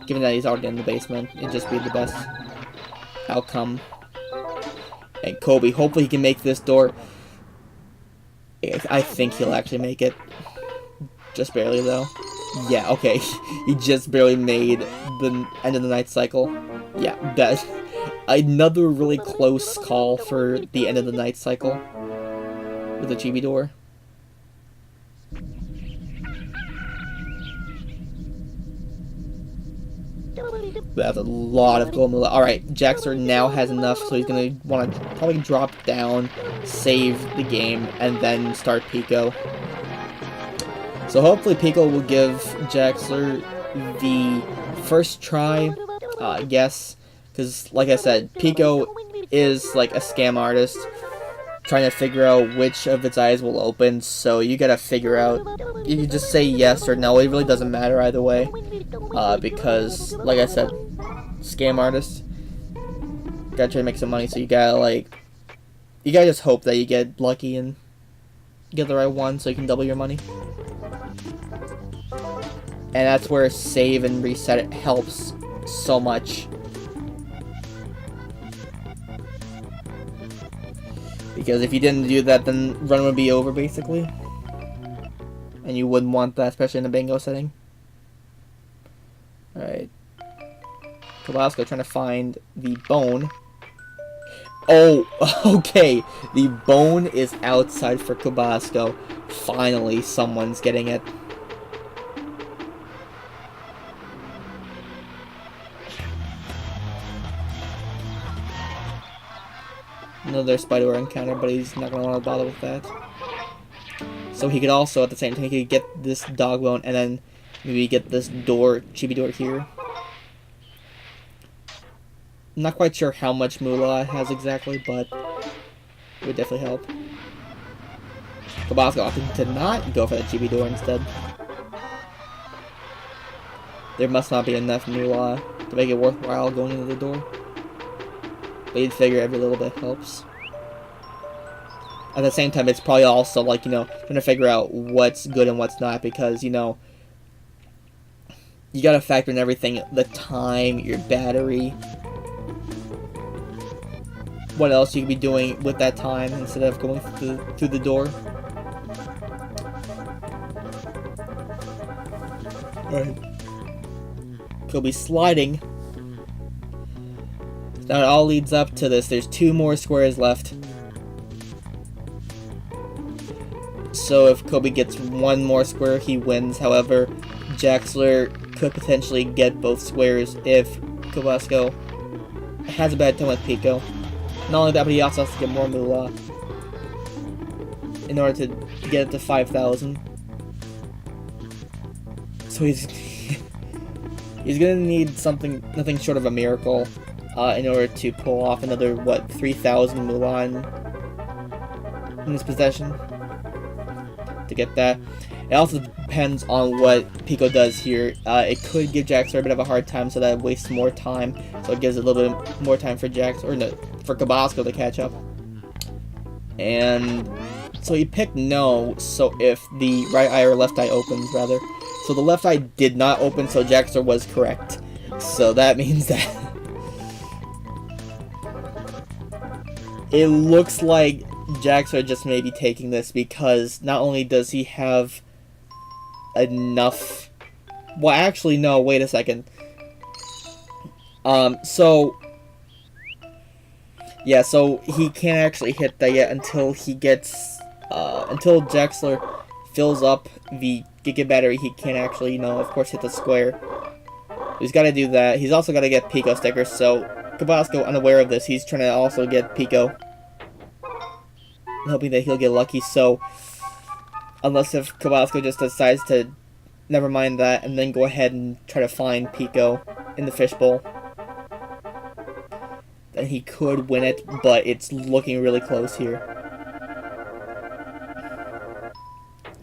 Given that he's already in the basement, it'd just be the best outcome. And Kobe, hopefully he can make this door. I think he'll actually make it. Just barely though. Yeah, okay. He just barely made the end of the night cycle. Yeah, that... Another really close call for the end of the night cycle with the chibi door. That's a lot of gold moolah. Alright, Jaxler now has enough, so he's going to want to probably drop down, save the game, and then start Pico. So hopefully Pico will give Jaxler the first try, I guess. Because, like I said, Pico is like a scam artist trying to figure out which of its eyes will open, so you gotta figure out, you can just say yes or no, it really doesn't matter either way, because, like I said, scam artist. Gotta try to make some money, so you gotta, like... You gotta just hope that you get lucky and get the right one so you can double your money. And that's where save and reset it helps so much. Because if you didn't do that, then run would be over, basically. And you wouldn't want that, especially in the bingo setting. Alright. Kobazco trying to find the bone. Oh, okay. The bone is outside for Kobazco. Finally, someone's getting it. Another spider encounter, but he's not going to want to bother with that. So he could also, at the same time, he could get this dog bone and then maybe get this door, chibi door here. I'm not quite sure how much moolah it has exactly, but it would definitely help. Kobazco opted to not go for the chibi door instead. There must not be enough moolah to make it worthwhile going into the door. But you'd figure every little bit helps. At the same time, it's probably also, like, you know, trying to figure out what's good and what's not, because, you know, you gotta factor in everything, the time, your battery, what else you could be doing with that time instead of going through the door. Right. Could be sliding. Now it all leads up to this. There's 2 more squares left. So if Kobe gets 1 more square, he wins. However, Jaxler could potentially get both squares if Kobazco has a bad time with Pico. Not only that, but he also has to get more moolah in order to get it to 5,000. So he's gonna need nothing short of a miracle in order to pull off another, what, 3,000 moolah in his possession to get that. It also depends on what Pico does here. It could give Jaxler a bit of a hard time, so that it wastes more time. So it gives a little bit more time for for Kobazco to catch up. And so he picked no. So if the right eye or left eye opens, rather. So the left eye did not open, so Jaxler was correct. So that means that it looks like Jaxler just may be taking this, because not only does he have enough... Well, actually, no, wait a second. Yeah, so he can't actually hit that yet until he gets... until Jaxler fills up the Giga battery, he can't actually, you know, of course, hit the square. He's got to do that. He's also got to get Pico stickers, so Kobazco, unaware of this, he's trying to also get Pico, hoping that he'll get lucky. So unless if Kobazco just decides to never mind that and then go ahead and try to find Pico in the fishbowl, then he could win it, but it's looking really close here.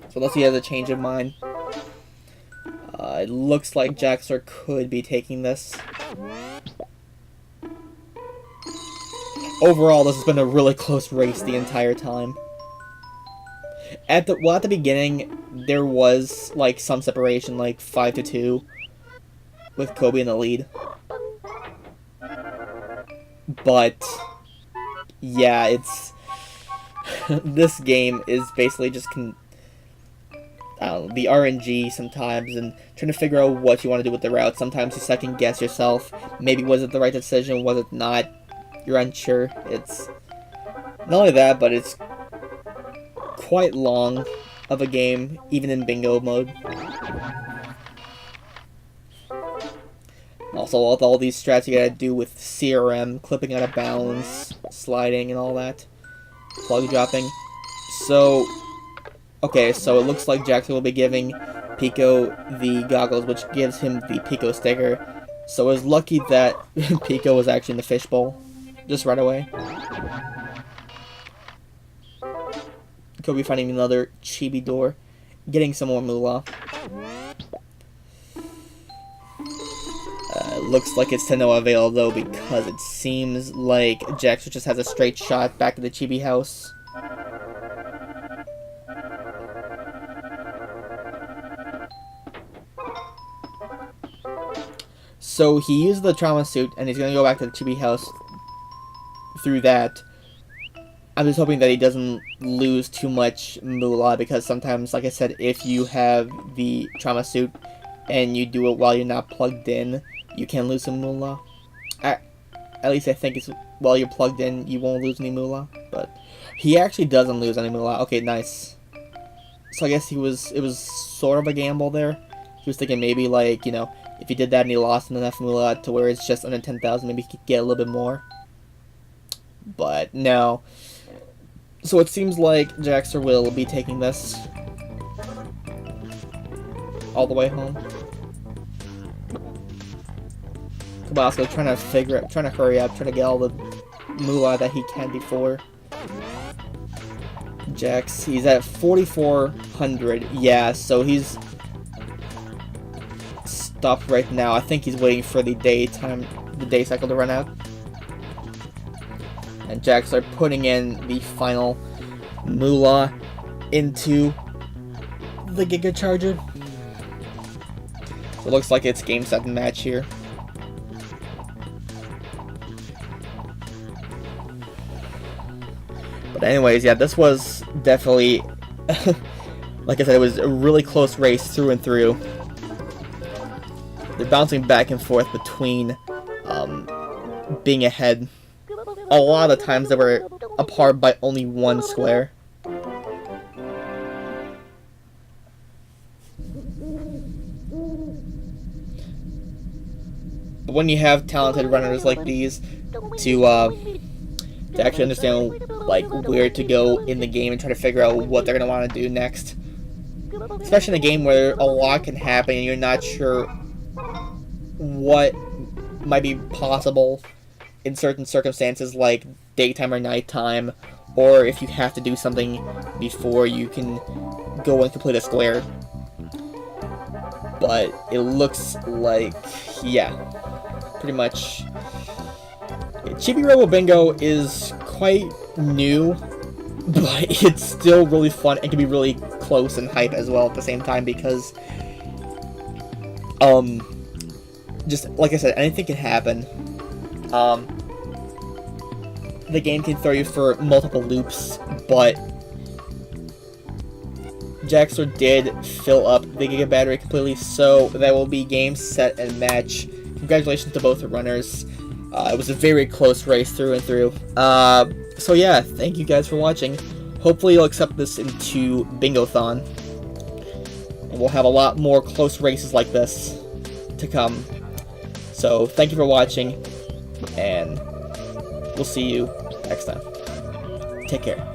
So unless he has a change of mind, it looks like Jaxler could be taking this. Overall, this has been a really close race the entire time. At the beginning, there was like some separation, like 5-2, with Kobe in the lead. But yeah, it's this game is basically just the RNG sometimes, and trying to figure out what you want to do with the route. Sometimes you second guess yourself. Maybe was it the right decision? Was it not? You're unsure. It's not only that, but it's quite long of a game, even in bingo mode. Also, with all these strats you gotta do with CRM, clipping out of bounds, sliding, and all that. Plug dropping. So, okay, so it looks like Jaxler will be giving Pico the goggles, which gives him the Pico sticker. So it was lucky that Pico was actually in the fishbowl just right away. Kobe finding another chibi door, getting some more moolah. It looks like it's to no avail though, because it seems like Jaxler just has a straight shot back to the Chibi house. So he used the trauma suit, and he's gonna go back to the Chibi house through that. I'm just hoping that he doesn't lose too much moolah, because sometimes, like I said, if you have the trauma suit and you do it while you're not plugged in, you can lose some moolah. At least I think it's while you're plugged in, you won't lose any moolah. But he actually doesn't lose any moolah. Okay, nice. So I guess it was sort of a gamble there. He was thinking maybe, like, you know, if he did that and he lost enough moolah to where it's just under 10,000, maybe he could get a little bit more. But no. So it seems like Jaxler will be taking this all the way home. Kobazco trying to hurry up, trying to get all the moolah that he can before. Jax, he's at 4,400. Yeah, so he's stopped right now. I think he's waiting for the day cycle to run out. And Jaxler putting in the final moolah into the Giga Charger. So it looks like it's game, set, and match here. But anyways, yeah, this was definitely, like I said, it was a really close race through and through. They're bouncing back and forth between being ahead. A lot of the times they were apart by only one square. But when you have talented runners like these to actually understand, like, where to go in the game and try to figure out what they're going to want to do next. Especially in a game where a lot can happen and you're not sure what might be possible in certain circumstances, like daytime or nighttime, or if you have to do something before you can go and complete a square. But it looks like, yeah, pretty much. Chibi-Robo Bingo is quite new, but it's still really fun and can be really close and hype as well at the same time, because just like I said, anything can happen. The game can throw you for multiple loops, but Jaxler did fill up the Giga battery completely, so that will be game, set, and match. Congratulations to both the runners. It was a very close race through and through. So yeah, thank you guys for watching. Hopefully you'll accept this into Bingothon, and we'll have a lot more close races like this to come. So thank you for watching, and we'll see you next time. Take care.